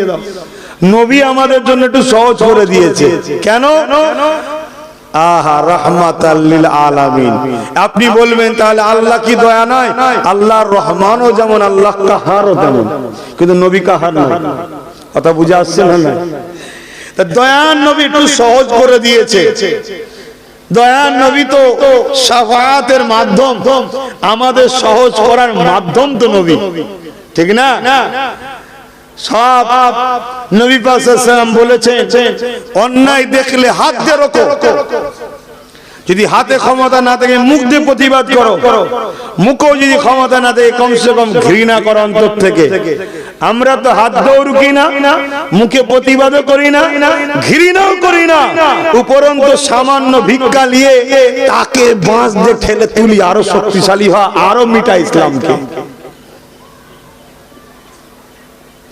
Speaker 1: নবী আমাদের জন্য একটু সহজ করে দিয়েছে। কেন? আহা রাহমাতাল লিল আলামিন। আপনি বলবেন তাহলে আল্লাহ কি দয়া নয়? আল্লাহর রহমানও যেমন, আল্লাহ কাহারও তেমন, কিন্তু নবী কাহার নয়। কথা বুঝে আসছে না? তা দয়ার নবী একটু সহজ করে দিয়েছে। দয়ার নবী তো শাফাআতের মাধ্যম, আমাদের সহজ করার মাধ্যম তো নবী, ঠিক না? সব নবী পাক সাল্লাল্লাহু আলাইহি ওয়াসাল্লাম বলেছেন অন্যায় দেখলে হাত দিয়ে রোকো, যদি হাতে ক্ষমতা না থাকে মুখ দিয়ে প্রতিবাদ করো, মুখও যদি ক্ষমতা না থাকে কমসে কম ঘৃণা করো অন্তর থেকে। আমরা তো হাত দিয়েও রুকি না, মুখে প্রতিবাদও করি না, ঘৃণাও করি না, উপরন্তু সামান্য ভিক্ষা নিয়ে তাকে বাঁশ দিয়ে ঠেলে তুলি আরো শক্তিশালী হয়, আরো মিটা ইসলামকে।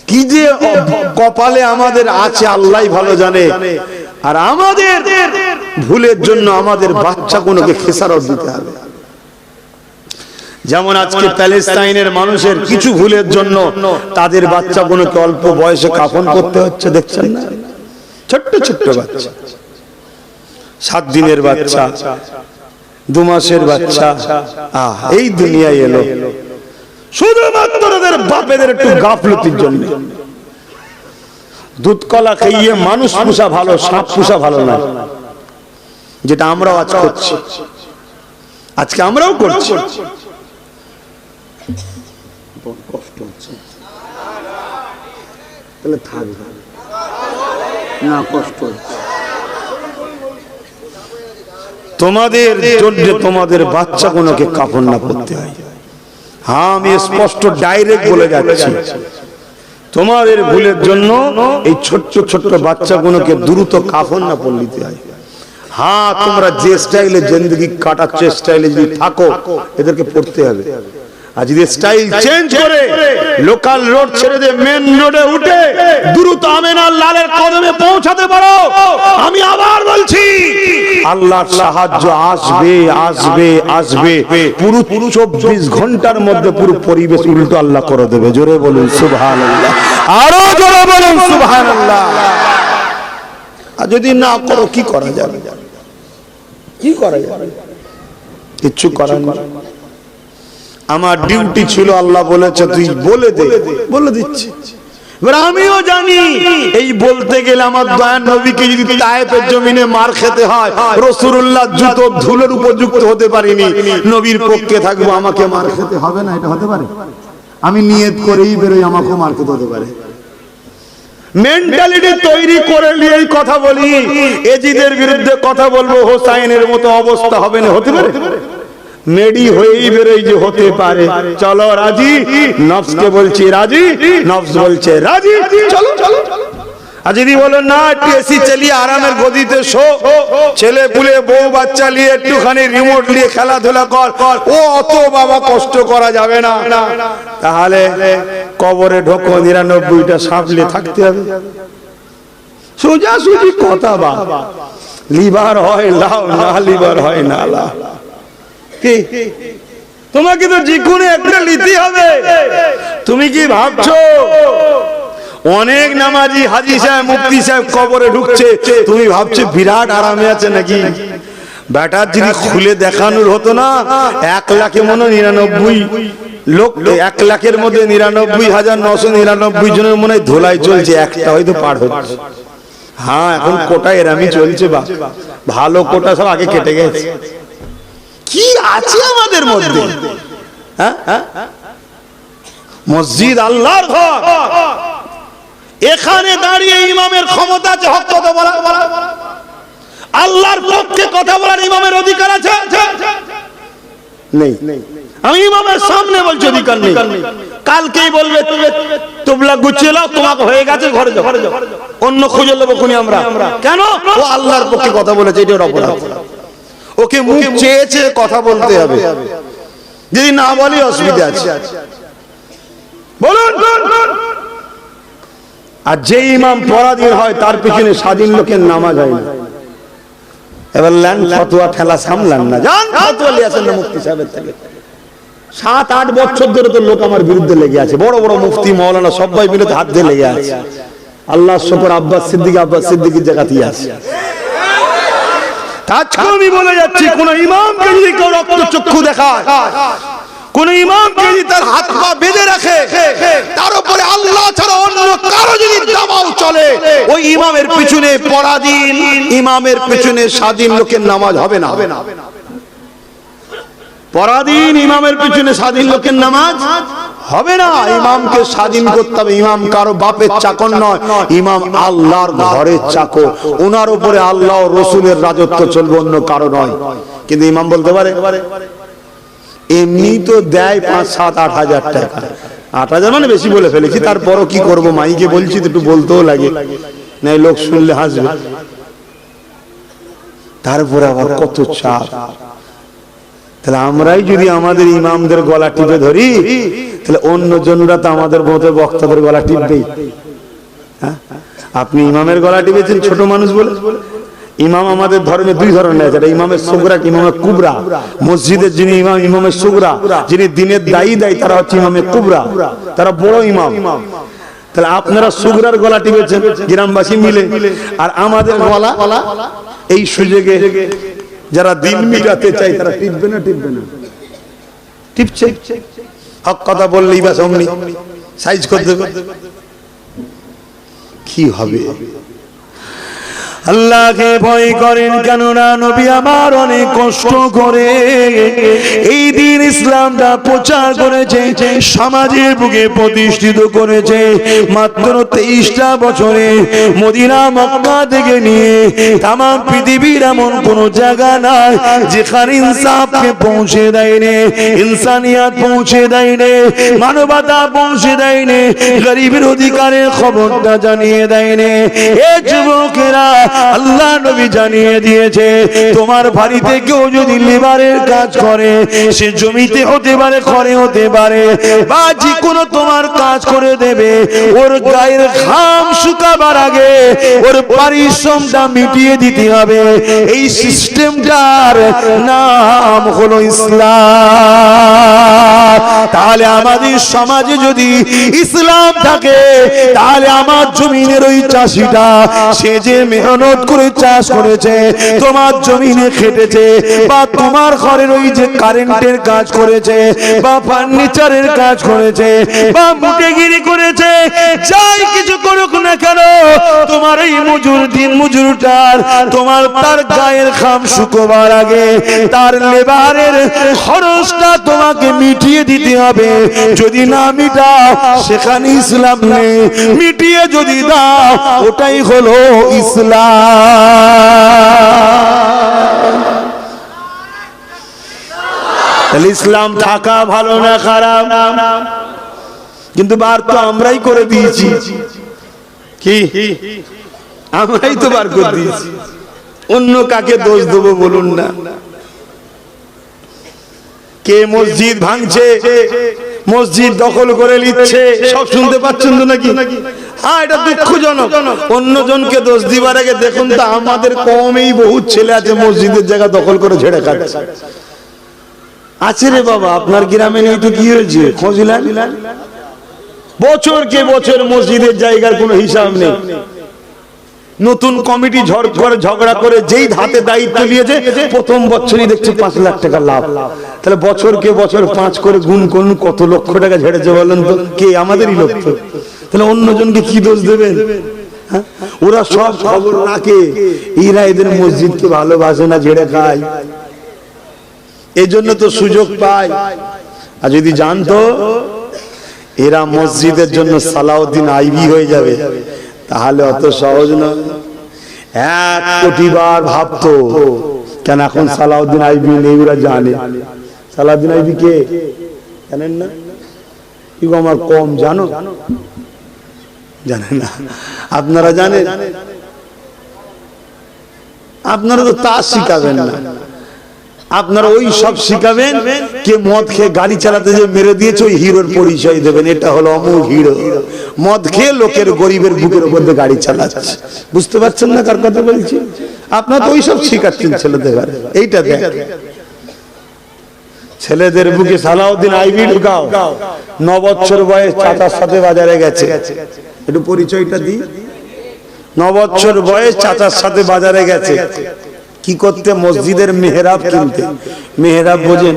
Speaker 1: কি যে কপালে আমাদের আছে আল্লাহই ভালো জানে। আর আমাদের ভুলের জন্য আমাদের বাচ্চাগুলোকে খেসারত দিতে হবে। যেমন আজকে প্যালেস্টাইনের মানুষের কিছু ভুলের জন্য তাদের বাচ্চাগুলোকে অল্প বয়সে কাফন করতে হচ্ছে, দেখছেন না? ছোট্ট ছোট্ট বাচ্চা, 7 দিনের বাচ্চা, 2 মাসের বাচ্চা, এই দুনিয়ায় এলো শুধুমাত্র তাদের বাপেদের একটু গাফলতির জন্য। দুধ কলা খাইয়ে মানুষ পোষা ভালো, সাপ পোষা ভালো না, যেটা আমরাও আজ করছি, আজকে আমরাও করছি। কষ্ট হচ্ছে তাহলে থাকবে না, কষ্ট হচ্ছে তোমাদের জন্য, তোমাদের বাচ্চাগুলোকে কাফন না করতে হয়। হ্যাঁ, আমি স্পষ্ট ডাইরেক্ট বলে যাচ্ছি, তোমাদের ভুলের জন্য এই ছোট্ট ছোট্ট বাচ্চাগুলোকে দ্রুত কাফন না পড়তে হয়। হ্যাঁ, তোমরা যে স্টাইলে জিন্দেগি কাটাচ্ছো, স্টাইলে যদি থাকো, এদেরকে পড়তে হবে। আর যদি স্টাইল চেঞ্জ করে লোকাল রোড ছেড়ে দিয়ে মেন রোডে উঠে দ্রুত আমেনার লালের কদমে পৌঁছাতে পারো, আমি আবার বলছি আল্লাহর সাহায্য আসবে আসবে আসবে। পুরো 24 ঘন্টার মধ্যে পুরো পরিবেশ উল্টো আল্লাহ করে দেবে। জোরে বলুন সুবহানাল্লাহ, আরো জোরে বলুন সুবহানাল্লাহ। আর যদি না করো কি করা যাবে? কি করা যাবে? কিচ্ছু করার নেই। আমার ডিউটি ছিল, আল্লাহ বলেছে তুই বলে দে, বলে দিচ্ছি। এবার আমিও জানি এই বলতে গেলে আমার দয়ার নবীকে যদি তায়েফের জমিনে মার খেতে হয়, রাসূলুল্লাহ জুতো ধুলোর উপযুক্ত হতে পারিনি, নবীর পক্ষে থাকবো, আমাকে মার খেতে হবে না, এটা হতে পারে? আমি নিয়ত করেই বেরোই, আমাকে মার খেতে হতে পারে। মেন্টালিটি তৈরি করে নিয়েই কথা বলি, এজিদের বিরুদ্ধে কথা বলবো, হোসাইনের মতো অবস্থা হবে না, হতে পারে? মেডি হয়েই বেরোই যে হতে পারে। চলো রাজি, নফসকে বলছি রাজি, নফস বলছে রাজি, চলো চলো। আর যদি বলো না একটু এসি চালিয়ে আরামের গদিতে শো, ছেলে পুলে বউ বাচ্চা নিয়ে একটুখানি রিমোট নিয়ে খেলাধুলা কর, ও অত বাবা কষ্ট করা যাবে না, তাহলে কবরে ঢোকো, 99টা সাপ নিয়ে থাকতে হবে। সোজা সুজি কথা, বা লিভার হয় লাও, না লিভার হয় না লাও। তোমাকে তো যে কোনো একটা নিতে হবে। তুমি কি ভাবছো অনেক নামাজি হাজী সাহেব মুফতি সাহেব কবরে ঢুকছে, তুমি ভাবছো বিরাট আরামে আছে নাকি? ব্যাটার যদি খুলে দেখানোর হতো না, 1 লাখে মনে 99 লোক, 1 লাখের মধ্যে 99,999 জনের মনে হয় ধোলাই চলছে, একটা হয়তো পার হচ্ছে। হ্যাঁ, এখন কোটা এরামই চলছে, বা ভালো কোটা সব আগে কেটে গেছে। কি আছে আমাদের মধ্যে? মসজিদ আল্লাহর ঘর, এখানে দাঁড়িয়ে ইমামের ক্ষমতা আছে, হক কথা বলা, আল্লাহর পক্ষে কথা বলার ইমামের অধিকার আছে? নেই। আমি ইমামের সামনে বলছি অধিকার নেই। কালকেই বলবে তোমরা গুছিয়ে নাও, তোমাকে হয়ে গেছে, ঘরে যাও, অন্য খুঁজে নেবো কোনি আমরা। কেন? ও আল্লাহর পক্ষে কথা বলেছে, এটার অপরাধ। ওকে মুখ চেয়েছে কথা বলতে হবে, যদি না বলি অসুবিধা আছে। বলুন। আর যে ইমাম পরাধীন হয় তার পিছনে স্বাধীন লোকের নামাজ হয় না। এবার ল্যান্ড ফতোয়া ঠেলা সামলান না, জান ফতোয়া নিয়ে আসেন না মুফতি সাহেবের থেকে। 7-8 বছর ধরে তো লোক আমার বিরুদ্ধে লেগে আছে, বড় বড় মুফতি মাওলানা সবাই মিলে হাত দিয়ে লেগে আছে। আল্লাহ শুকর, আব্বাস সিদ্দিকীর জায়গাতেই আছে। আজকে আমি বলে যাচ্ছি, কোন ইমামকে যদি কেউ রক্ত চক্ষু দেখায়, কোন ইমামকে যদি তার হাত পা বেঁধে রাখে, তার উপরে আল্লাহ ছাড়া অন্য কারো যদি দাবাও চলে, ওই
Speaker 2: ইমামের পিছনে পরাধীন, ইমামের পিছনে স্বাধীন লোকের নামাজ হবে না। পরাধীন ইমামের পিছনে স্বাধীন লোকের নামাজ হবে না। ইমামকে স্বাধীন করতে হবে। ইমাম কারো বাপের চাকর নয়, ইমাম আল্লাহর ঘরের চাকর। ওনার উপরে আল্লাহ ও রসুলের রাজত্ব চলবে, অন্য কারো নয়। কিন্তু ইমাম বলতে পারে এমনি তো দেয় 5, 7, 8 হাজার টাকা। 8 হাজার মানে বেশি বলে ফেলেছি, তারপরও কি করবো, মাইকে বলছি তো একটু বলতেও লাগে, না লোক শুনলে হাসবে। তারপরে আবার কত চাপ। তাহলে আমরাই যদি আমাদের ইমামদের গলা টিপে ধরি, তাহলে অন্য জনরা তো আমাদের মতো বক্তাদের গলা টিপবেই। আপনি ইমামের গলা টিপেছেন ছোট মানুষ বলে। ইমাম আমাদের ধর্মে 2 ধরনের আছে, ইমামের সুগরা, ইমামের কুবরা। মসজিদের যিনি ইমাম, ইমামের সুগরা, যিনি দিনের দায়ী তারা হচ্ছে ইমামের কুবরা, তারা বড় ইমাম। তাহলে আপনারা সুগরার গলা টিপেছেন গ্রামবাসী মিলে, আর আমাদের গলা এই সুযোগে যারা দিন মিটাতে চাই তারা টিপবে না? টিপবে না, টিপছে। হক কথা বললেই বা অমনি সাইজ করে দেবে। কি হবে?
Speaker 1: আল্লাহকে ভয় করেন, কেননা নবী আমার অনেক কষ্ট করে এই দিন ইসলামটা প্রচার করেছে, সমাজের বুকে প্রতিষ্ঠিত করেছে। মাত্র 23টা বছরে মদিনা মক্কা থেকে নিয়ে তাম পৃথিবীর এমন কোন জায়গা নাই যেখানে ইনসাফকে পৌঁছে দেয়নি, ইনসানিয়াত পৌঁছে দেয়নি, মানবতা পৌঁছে দেয়নি, গরিবের অধিকারের খবরটা জানিয়ে দেয়নি। এ যুবকেরা, আল্লাহ নবী জানিয়ে দিয়েছে, তোমার বাড়িতে কেউ যদি লেবারের কাজ করে, সে জমিতে হতে পারে, ঘরে হতে পারে, বা যে কোনো তোমার কাজ করে দেবে, ওর গায়ের ঘাম শুকাবার আগে ওর পারিশ্রমটা মিটিয়ে দিতে হবে। এই সিস্টেমটার নাম হলো ইসলাম। তাহলে আমাদের সমাজে যদি ইসলাম থাকে, তাহলে আমার জমিনের ওই চাষিটা, সে যে মেহনত করে চাষ করেছে, তোমার জমিনে খেটেছে, বা তোমার ঘরের ওই যে কারেন্টের কাজ করেছে, বা ফার্নিচারের কাজ করেছে, বা মুটেগিরি করেছে, যাই কিছু করুক না কেন, তোমার এই মজুর, দিন মজুরটার, তোমার তার গায়ের ঘাম শুকোবার আগে তার লেবারের খরচটা তোমাকে মিটিয়ে দিতে হবে। যদি না মিটাও, সেখানে ইসলাম নেই। মিটিয়ে যদি দাও, ওটাই হলো ইসলাম। তাহলে ইসলাম থাকা ভালো না খারাপ? কিন্তু বার তো আমরাই করে দিয়েছি। কি আমরাই তো বার করে দিয়েছি, অন্য কাকে দোষ দেবো বলুন না? কে মসজিদ ভাঙছে, মসজিদ দখল করে নিচ্ছে, সব শুনতে পাচ্ছেন তো নাকি? হ্যাঁ, এটা দুঃখজনক। অন্যজনকে দোষ দিবার আগে দেখুন তো আমাদের কমেই বহুত ছেলে আছে মসজিদের জায়গা দখল করে ঝেড়ে খাচ্ছে। আছে রে বাবা, আপনার গ্রামে নেই তো কি হয়েছে? খোঁজ নেন। বছরকে বছর মসজিদের জায়গার কোনো হিসাব নেই। নতুন কমিটি ঝগড়া করে যেই হাতে দায়িত্ব নিয়েছে, প্রথম বছরই দেখছে 5 লাখ টাকা লাভ। তাহলে বছরকে বছর 5 করে গুণ করুন, কত লক্ষ টাকা ঝেড়েছে বলেন তো? কে? আমাদেরই লোক তো। তাহলে অন্যজনকে কি দোষ দেবেন? ওরা সব খবর রাখে, এরা এদের মসজিদকে ভালোবাসে না, ঝেড়ে খায়, এই জন্য তো সুযোগ পায়। আর যদি জানতো এরা মসজিদের জন্য সালাউদ্দিন আইবি হয়ে যাবে, তাহলে অত সহজ নয়। 1 কোটি বার ভাবতো। কেন এখন সালাউদ্দিন আইবি নেই? ওরা জানে সালাউদ্দিন আইবি কে, জানেন না? কি আমার কম জানো? জানেন না? আপনারা জানেন? আপনারা তো তা শিখাবেন না, আপনারা ওই সব শিখাবেন। কে মদ খেয়ে গাড়ি চালাতে যে মেরে দিয়েছে, ওই হিরোর পরিচয় দেবেন, এটা হলো অমুক হিরো। মদ খেয়ে লোকের গরিবের বুকের উপর দিয়ে গাড়ি চালাচ্ছে। বুঝতে পারছেন না কার কথা বলছি? আপনারা তো ওই সব শিখাচ্ছেন ছেলেদের। এইটা দেখ, ছেলেদের বুকে সালাউদ্দিন আইবি ঢুকাও। 9 বছর বয়স, চাচার সাথে বাজারে গেছে। একটু পরিচয়টা দিই। 9 বছর বয়স, চাচার সাথে বাজারে গেছে। কি করতে? মসজিদের মেহরাব কিনতে। মেহরাব বোঝেন?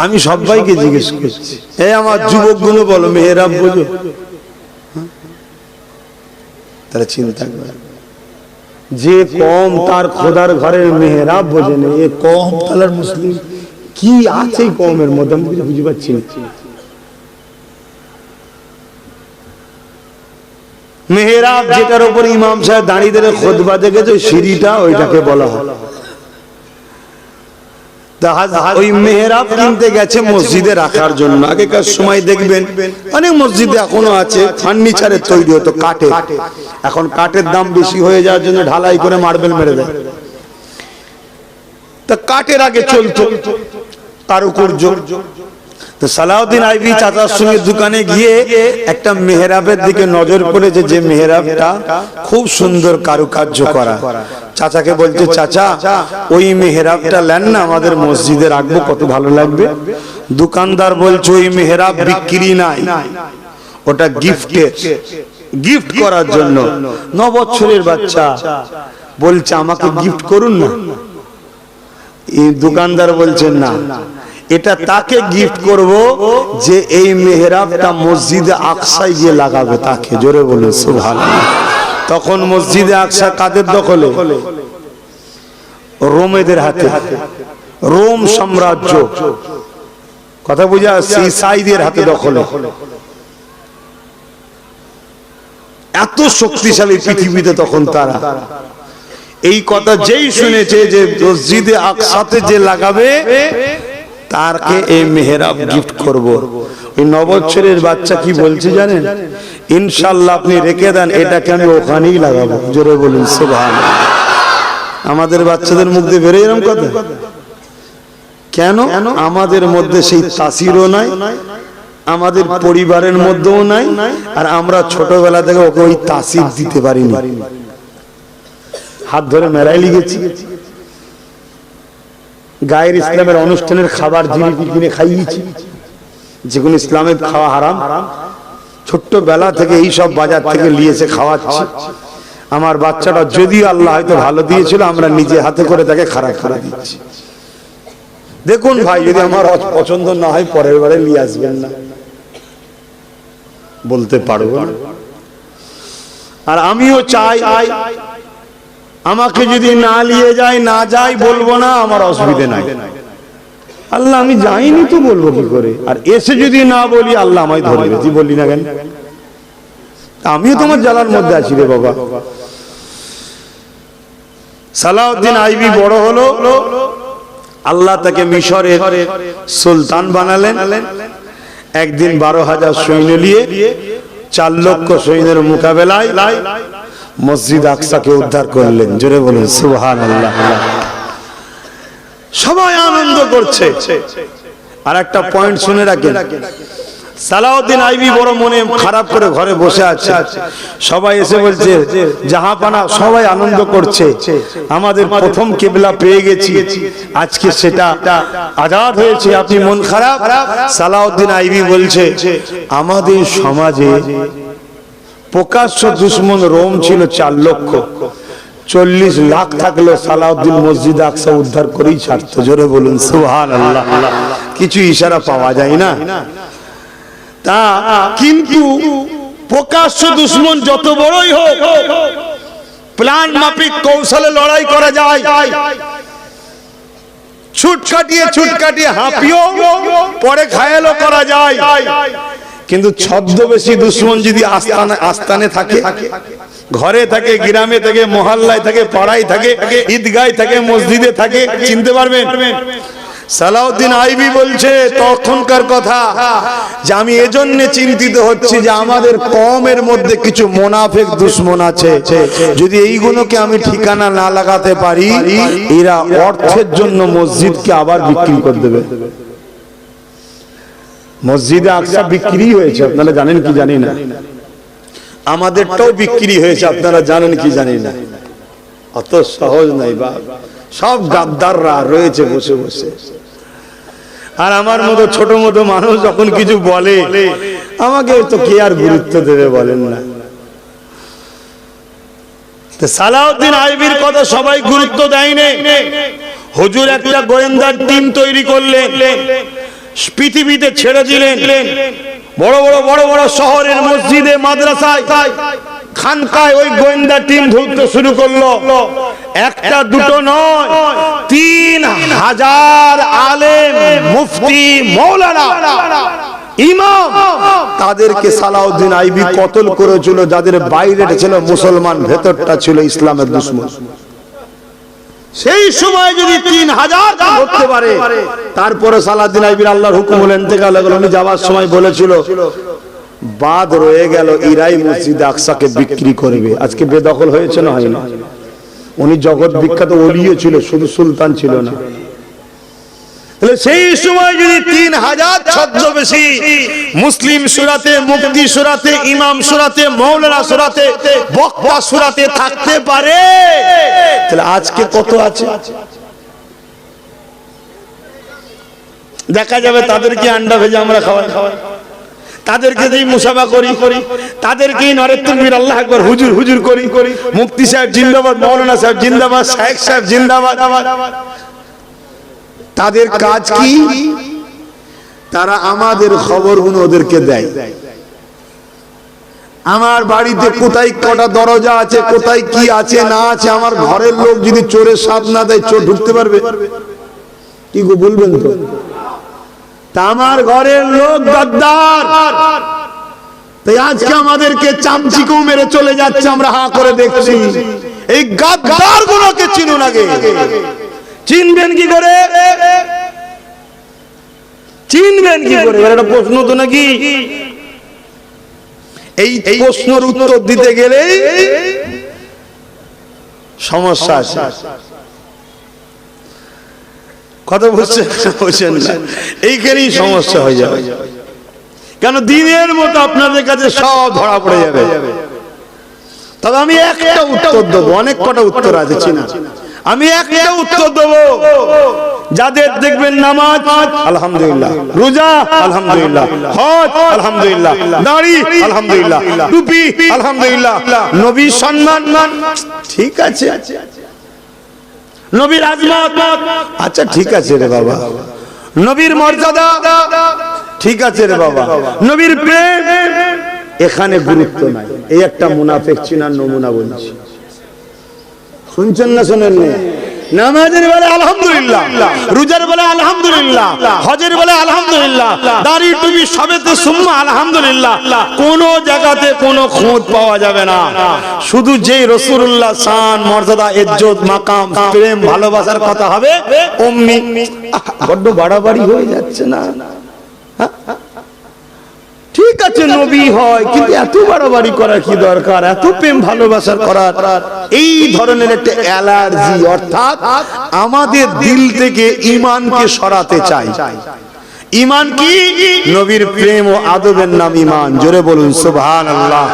Speaker 1: আমি সবাইকে জিজ্ঞেস করছি, এই আমার যুবকগুলো বলো, মেহরাব বোঝো?
Speaker 2: তাহলে চিন্তা করেন, যে কম তার খোদার ঘরের মেহরাব বোঝে না, এ কম তালার মুসলিম কি আছে কমের মধ্যে আমি কিছু বুঝতে পারছি না। মেহরাব যেটার উপর ইমাম সাহেব দাঁড়িয়ে দাঁড়িয়ে খুতবা দেখেছে, সিঁড়িটা ওইটাকে বলা হয়। ওই মেহরাব কিনতে গেছে মসজিদে রাখার জন্য। আগেকার সময় দেখবেন অনেক মসজিদে এখনো আছে ফার্নিচারের তৈরি হতো কাঠে, এখন কাঠের দাম বেশি হয়ে যাওয়ার জন্য ঢালাই করে মার্বেল মেরে দেয়। তা কাঠের আগে চলতো কারুকার্য। তো সালাউদ্দিন আইবি চাচার সঙ্গে দোকানে গিয়ে একটা মেহরাবের দিকে নজর পড়েছে, যে মেহরাবটা খুব সুন্দর কারুকার্য করা। চাচাকে বলছে, চাচা ওই মেহরাবটা নেন না, আমাদের মসজিদে রাখবো, কত ভালো লাগবে। দোকানদার বলছে ওই মেহরাব বিক্রি নাই, ওটা গিফট করার জন্য। 9 বছরের বাচ্চা বলছে আমাকে গিফট করুন না। এই দোকানদার বলছেন না, এটা তাকে গিফট করব যে এই মেহরাবটা মসজিদে আকসায় গিয়ে লাগাবে তাকে। জোরে বলুন সুবহানাল্লাহ। তখন মসজিদে আকসা কাদের দখলে? রোমেদের হাতে। রোম সাম্রাজ্য, কথা বুঝা, ইসাইদের হাতে দখলে। এত শক্তিশালী পৃথিবীতে তখন তারা। এই কথা যেই শুনেছে যে মসজিদে আকসাতে যে লাগাবে তারকে এই মেহরাব গিফট করব। ওই 9 বছরের বাচ্চা কি বলছে জানেন? ইনশাআল্লাহ আপনি রেখে দেন, এটাকে আমি ওখানেই লাগাবো। জোরে বলুন সুবহানাল্লাহ। আমাদের বাচ্চাদের মুখ দিয়ে বেরোয় এরকম কথা কেন? আমাদের মধ্যে সেই তাসিরও নাই, আমাদের পরিবারের মধ্যেও নাই, আর আমরা ছোটবেলা থেকে ওকে ওই তাসির দিতে পারিনি। হাত ধরে মেলায় লিগেছি, গায়ের ইসলামের অনুষ্ঠানের খাবার জিনিস কিনে খাইয়েছি, যেগুলো ইসলামের খাওয়া হারাম। ছোট্টবেলা থেকে এই সব বাজার থেকে নিয়েছে খাওয়াচ্ছি। আমার বাচ্চাটা যদিও আল্লাহ হয়তো ভালো দিয়েছিল, আমরা নিজে হাতে করে তাকে খারাপ করে দিচ্ছি। দেখুন ভাই, যদি আমার পছন্দ না হয় পরের বারে নিয়ে আসবেন না, বলতে পারবো না। আর আমিও চাই আমাকে যদি না নিয়ে যায়, না যাই বলবো না, আমার অসুবিধা নাই। আল্লাহ আমি যাইনি তো বলবো কি করে? আর এসে যদি না বলি আল্লাহ আমায় ধরবে। তুই বললি না কেন? আমিও তোমার জ্বালার মধ্যে আছি রে বাবা। সালাউদ্দিন আইবি বড় হলো, আল্লাহ তাকে মিশরের সুলতান বানালেন। একদিন 12,000 সৈন্য নিয়ে 4 লক্ষ সৈন্যের মোকাবেলায় মসজিদ আকসাকে উদ্ধার করলেন। জোরে বলুন সুবহানাল্লাহ। সবাই আনন্দ করছে। আর একটা পয়েন্ট শুনে রাখেন, সালাউদ্দিন আইবি বড় মনে খারাপ করে ঘরে বসে আছে। সবাই এসে বলছে জাহাপানা, সবাই আনন্দ করছে, আমাদের প্রথম কিবলা পেয়ে গেছি, আজকে সেটা আজাদ হয়েছে, আপনি মন খারাপ। সালাউদ্দিন আইবি বলছে আমাদের সমাজে প্রকাশ্য দুশ্মন রোম ছিল 4 লক্ষ, 40 লাখ থাকলেও সালাউদ্দিন মসজিদ আকসা উদ্ধার করেই ছাড়তো। জোরে বলুন সুবহানাল্লাহ। কিছু ইশারা পাওয়া যায় না তা, কিন্তু প্রকাশ্য দুশ্মন যত বড়ই হোক, প্ল্যান মাফিক কৌশলে লড়াই করা যায়। ছুট কাটিয়ে হাঁপিয়েও পরে ঘায়েলও করা যায়। কিন্তু ছদ্মবেশী দুশ্মন যদি আস্তানে থাকে, ঘরে থাকে, গ্রামে থাকে, মহল্লায় থাকে, পাড়ায় থাকে, ঈদগায় থাকে, মসজিদে থাকে, চিনতে পারবেন। সালাউদ্দিন আইবি বলছে তখনকার কথা, যে আমি এজন্য চিন্তিত হচ্ছি যে আমাদের কওমের মধ্যে কিছু মুনাফিক দুশ্মন আছে, যদি এইগুলোকে আমি ঠিকানা না লাগাতে পারি, এরা অর্থের জন্য মসজিদকে আবার বিক্রি করে দেবে। মসজিদে আকসা বিক্রি হয়েছে, আপনারা জানেন কি জানি না। আমাদেরটাও বিক্রি হয়েছে, আপনারা জানেন কি জানি না। অত সহজ নাই বা, সব গাদ্দাররা রয়েছে বসে বসে। আর আমার মতো ছোট মতো মানুষ যখন কিছু বলে, আমাকে তো কে আর গুরুত্ব দেবে বলেন না। সালাউদ্দিন আইবির কথা সবাই গুরুত্ব দেয়নি। হুজুর একটা গোয়েন্দার টিম তৈরি করলেন, পৃথিবীতে ছেড়ে দিলেন। বড় বড় শহরের মসজিদে, মাদ্রাসায় খানকায় ওই গোয়েন্দা টিম ধরতে শুরু করলো, একটা দুটো নয়, 3000 আলেম, মুফতি, মৌলানা, ইমাম, তাদেরকে সালাউদ্দিন আইবি কতল করেছিল, যাদের বাইরে ছিল মুসলমান, ভেতরটা ছিল ইসলামের দুশমন। সেই সময় যদি 3000 ধরতে পারে, তারপরে সালাউদ্দিন আইবির আল্লাহর হুকুম হলো ইন্তেকাল হলো। উনি যাওয়ার সময় বলেছিল বাদ রয়ে গেল ইরাই মসজিদ আকসাকে বিক্রি করবে। আজকে বেদখল হয়েছে না হয় না? উনি জগৎ বিখ্যাত ওলিও ছিল, শুধু সুলতান ছিল না। সেই সময় যদি 3000 ছদ্মবেশী মুসলিম সূরাতে, মুফতি সূরাতে, ইমাম সূরাতে, মৌলানা সূরাতে, বক্তা সূরাতে থাকতে পারে, তাহলে আজকে কত আছে? দেখা যাবে তাদেরকে আন্ডা ভেজে আমরা খাওয়াই, তাদেরকে যেই মুসাফা করি, তাদেরকেই নরে তাকবীর আল্লাহু আকবার হুজুর হুজুর করি, মুফতি সাহেব জিন্দাবাদ, মৌলানা সাহেব জিন্দাবাদ, শাইখ সাহেব জিন্দাবাদ। তাদের কাজ কি? তারা আমাদের খবরগুলো ওদেরকে দেয়। আমার বাড়িতে কোথায় কটা দরজা আছে, কোথায় কি আছে না আছে, আমার ঘরের লোক যদি চোরের সাপ না দেয়, চোর ঢুকতে পারবে? কি গো বলবেন তো? তা আমার ঘরের লোক গাদ্দার, তাই আজকে আমাদেরকে চামচিকেও মেরে চলে যাচ্ছে, আমরা হা করে দেখছি। এই গাদ্দার গুলোকে চিনুন আগে। চিনবেন কি করে? চিনবেন কি করে? এটা প্রশ্ন তো নাকি? এই প্রশ্নের উত্তর দিতে গেলে সমস্যা আছে। কথা বুঝছেন না? এইখানেই সমস্যা হয়ে যাবে। কেন দিনের মতো আপনাদের কাছে সব ধরা পড়ে যাবে। তবে আমি একটা উত্তর দেবো, অনেক কটা উত্তর আছে চিনা, আমি একটা উত্তর দেবো। যাদের দেখবেন নামাজ আলহামদুলিল্লাহ, রোজা আলহামদুলিল্লাহ, হজ আলহামদুলিল্লাহ, দাড়ি আলহামদুলিল্লাহ, টুপি আলহামদুলিল্লাহ, নবীর সম্মান ঠিক আছে, নবীর আজমত আচ্ছা ঠিক আছে রে বাবা, নবীর মর্যাদা ঠিক আছে রে বাবা, নবীর প্রেম এখানে গুরুত্ব নাই। এই একটা মুনাফিক চিনার নমুনা বলছি, শুনছেন না শোনেন না? নামাজের বেলা আলহামদুলিল্লাহ, রোজার বেলা আলহামদুলিল্লাহ, হজের বেলা আলহামদুলিল্লাহ, দাড়ি টুপি সবেতে সুম্মা আলহামদুলিল্লাহ, কোন জায়গাতে কোনো খোঁজ পাওয়া যাবে না। শুধু যেই রাসূলুল্লাহ শান, মর্যাদা, ইজ্জত, মাকাম, প্রেম, ভালোবাসার কথা হবে অমনি। বড্ড বাড়াবাড়ি হয়ে যাচ্ছে না? ঠিক আছে নবী হয়, কিন্তু এত বাড়াবাড়ি করার কি দরকার? এত প্রেম ভালোবাসার করার এই ধরনের একটা অ্যালার্জি, অর্থাৎ আমাদের দিল থেকে ঈমানকে সরাতে চাই। ঈমান কি? নবীর প্রেম ও আদবের নাম ঈমান। জোরে বলুন সুবহানাল্লাহ।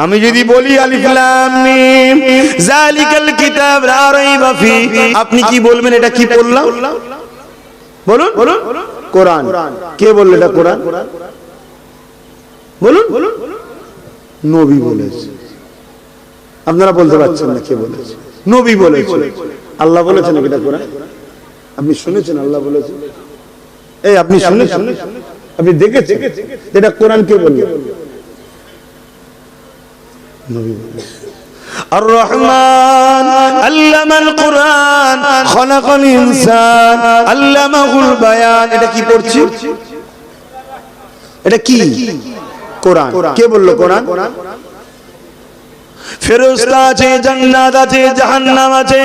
Speaker 2: আমি যদি বলি আলিফ লাম মিম যালিকাল কিতাব লা রাইবা ফি, আপনি কি বলবেন? এটা কি পড়লাম? বলুন কোরআন। কে বলল এটা কোরআন? বলুন। নবী বলেছে। আপনারা বলতে পারছেন না কে বলেছে? নবী বলেছে। আল্লাহ বলেছেন এটা কোরআন? আপনি শুনেছেন আল্লাহ বলেছে? এই আপনি শুনেছেন? আপনি দেখেছেন এটা কোরআন? কে বলল? নবী বলেছে। আর রহমান আল্লামাল কুরআন খলাকাল ইনসান আল্লামাহুল বায়ান। এটা কি পড়ছি? এটা কি? কোরআন। কে বলল কোরআন? ফেরেশতা আছে, জান্নাত আছে, জাহান্নাম আছে,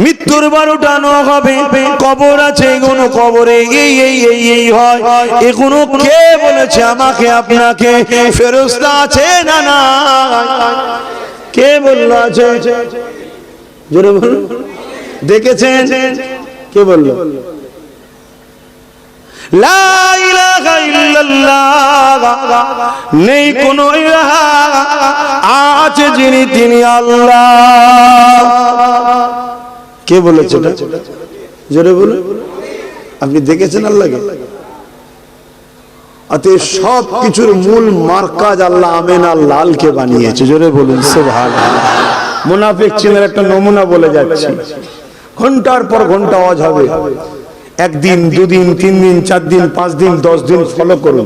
Speaker 2: মৃত্যুর 12টা নখ হবে, কবর আছে, কোন কবরে এই হয়, এগুলো কে বলেছে? আমাকে আপনাকে। ফেরেশতা আছে না না? কে বলল আছে? জোরে বলুন। দেখেছেন? কে বলল? লা ইলাহা ইল্লাল্লাহ, নেই কোন ইলাহা, আছে যিনি তিনি আল্লাহ। কে বলেছে? জোরে বলুন। আপনি দেখেছেন আল্লাহকে? অতএব সব কিছুর মূল মার্কাজ আল্লাহ আমিনা লালকে বানিয়েছে। জোরে বলুন সুবহানাল্লাহ। মুনাফিক চিনের একটা নমুনা বলে যাচ্ছি। ঘন্টার পর ঘন্টা ওয়াজ হবে, একদিন, দুদিন, 3 দিন, 4 দিন, 5 দিন, 10 দিন ফলো করুন।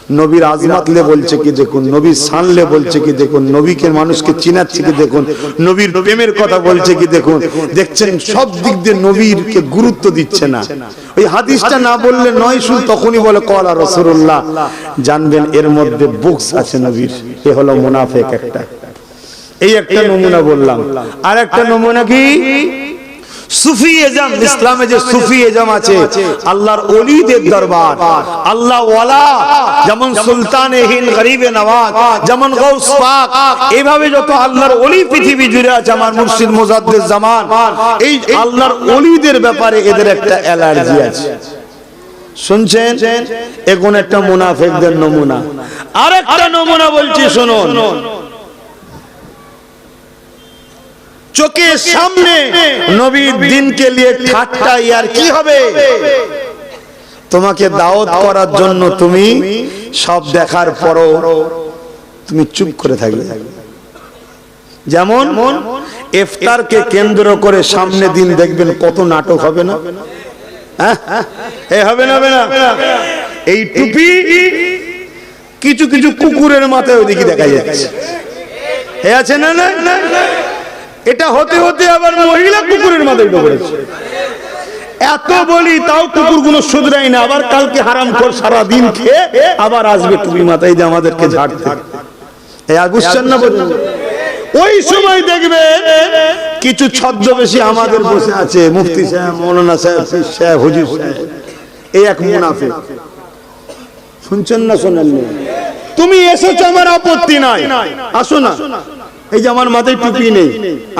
Speaker 2: নবীর আজমাতলে বলছে কি দেখুন, নবীর শানলে বলছে কি দেখুন, নবীকে মানুষকে চিনাচ্ছে কি দেখুন, নবীর প্রেমের কথা বলছে কি দেখুন। দেখছেন সব দিক দিয়ে নবীরকে গুরুত্ব দিচ্ছে না। ওই হাদিসটা না বললে নয়, শুন তখনই বলে কলা রাসূলুল্লাহ। জানবেন এর মধ্যে বুকস আছে নবীর। এ হলো মুনাফিক একটা। এই একটা নমুনা বললাম। আর একটা নমুনা কি, সুফিজম। ইসলামে যে সুফিজম আছে, আল্লাহর ওলিদের দরবার, আল্লাহ ওয়ালা, যেমন সুলতানে হিন্দ, গরিবে নওয়াজ, যেমন গাউস পাক, এইভাবে যত আল্লাহর ওলি পৃথিবী জুড়ে আছে, আমার মুর্শিদ মুজাদ্দিদ জামান, এই আল্লাহর ওলিদের ব্যাপারে এদের একটা অ্যালার্জি আছে। শুনছেন? এখন একটা মুনাফিকদের নমুনা। আরেকটা নমুনা বলছি শুনুন। চোখের সামনে নবীর দিনকে নিয়ে ঠাট্টা আর কি হবে, তোমাকে দাওয়াত করার জন্য তুমি সব দেখার পরও তুমি চুপ করে থাকবে। যেমন ইফতারকে কেন্দ্র করে সামনে দিন দেখবেন কত নাটক হবে না? হবে না? এই টুপি কিছু কিছু কুকুরের মাথায় ওইদিকে দেখা যাচ্ছে, আছে না? না, এটা হতে হতে আবার মহিলা কুকুরের মাথায় ঢুকেছে। এত বলি তাও কুকুরগুলো শুধরাই না, আবার কালকে হারামখোর সারা দিন খেয়ে আবার আসবে টুপি মাথায় দিয়ে আমাদেরকে ঝাড়তে। বুঝছেন না? ওই সময় দেখবে কিছু ছদ্মবেশী আমাদের বসে আছে, মুফতি সাহেব, মৌলানা সাহেব, পীর সাহেব, হুজুর সাহেব, এই এক মুনাফিক। শুনছেন না? শোনেন না? তুমি এসেছো, আমার আপত্তি নাই, আসো না। এই যে আমার মাথায় টুপি নেই,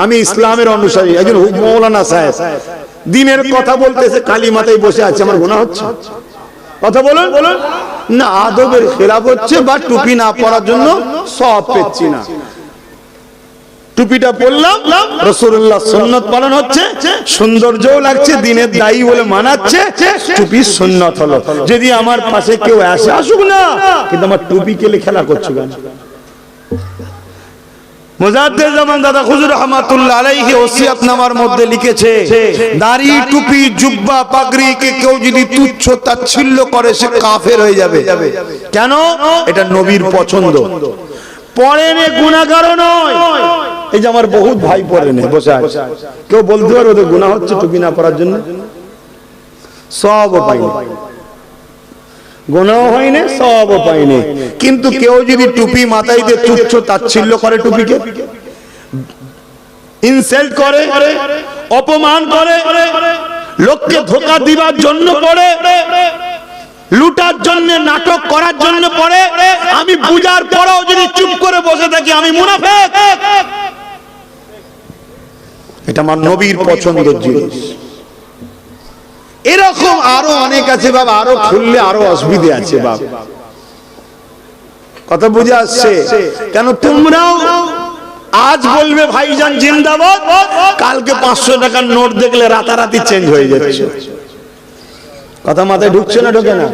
Speaker 2: আমি ইসলামের অনুসারী, একজন মৌলানা সাহেব দিনের কথা বলতেছে, কালী মাথায় বসে আছে, আমার গুনাহ হচ্ছে? কথা বলুন না। আদবের খেলাফ হচ্ছে, বা টুপি না পরার জন্য সওয়াব পেচ্ছি না। টুপিটা পরলাম, রাসূলুল্লাহ সুন্নাত পালন হচ্ছে, সৌন্দর্যও লাগছে, দিনের দায়ী বলে মানাচ্ছে, টুপি সুন্নাত হলো। যদি আমার পাশে কেউ আসে, আসুক না, কিন্তু আমার টুপি কেলে খেলা করছো কেন? মুজাদ্দিদ জামান দাদা হুজুর রহমাতুল্লাহ আলাইহি ওসিয়তনামার মধ্যে লিখেছে, দাড়ি, টুপি, জুব্বা, পাগড়িকে কেউ যদি তুচ্ছ তাচ্ছিল্য করে সে কাফের হয়ে যাবে। কেন? এটা নবীর পছন্দ। পরেন গুনাহগারও নয়। এই যে আমার বহুত ভাই পরেন বসে আছে, কেউ বলতে পারে ওদের গুনাহ হচ্ছে টুপি না পরার জন্য? সওয়াবও পাইনি, গুনাহ হয়নি, সওয়াবও পাইনি। কিন্তু কেউ যদি টুপি মাথায় দিয়ে তুচ্ছ তাচ্ছিল্য করে, টুপিকে ইনসাল্ট করে, অপমান করে, লোককে ধোঁকা দিবার জন্য পড়ে, লুটার জন্য, নাটক করার জন্য পড়ে, আমি বুঝার পরেও যদি চুপ করে বসে থাকি, আমি মুনাফিক। এটা আমার নবীর পছন্দের জিনিস। এরকম আরো অনেক আছে বাবা, আরো খুললে আরো অসুবিধা আছে বাবা। কথা বুঝে আসছে? কেন তোমরাও আজ বলবে ভাইজান জিন্দাবাদ, কালকে 500 টাকার নোট দেখলে রাতারাতি চেঞ্জ হয়ে যাচ্ছে। কথা মাথায় ঢুকছে না? ঢোকে না?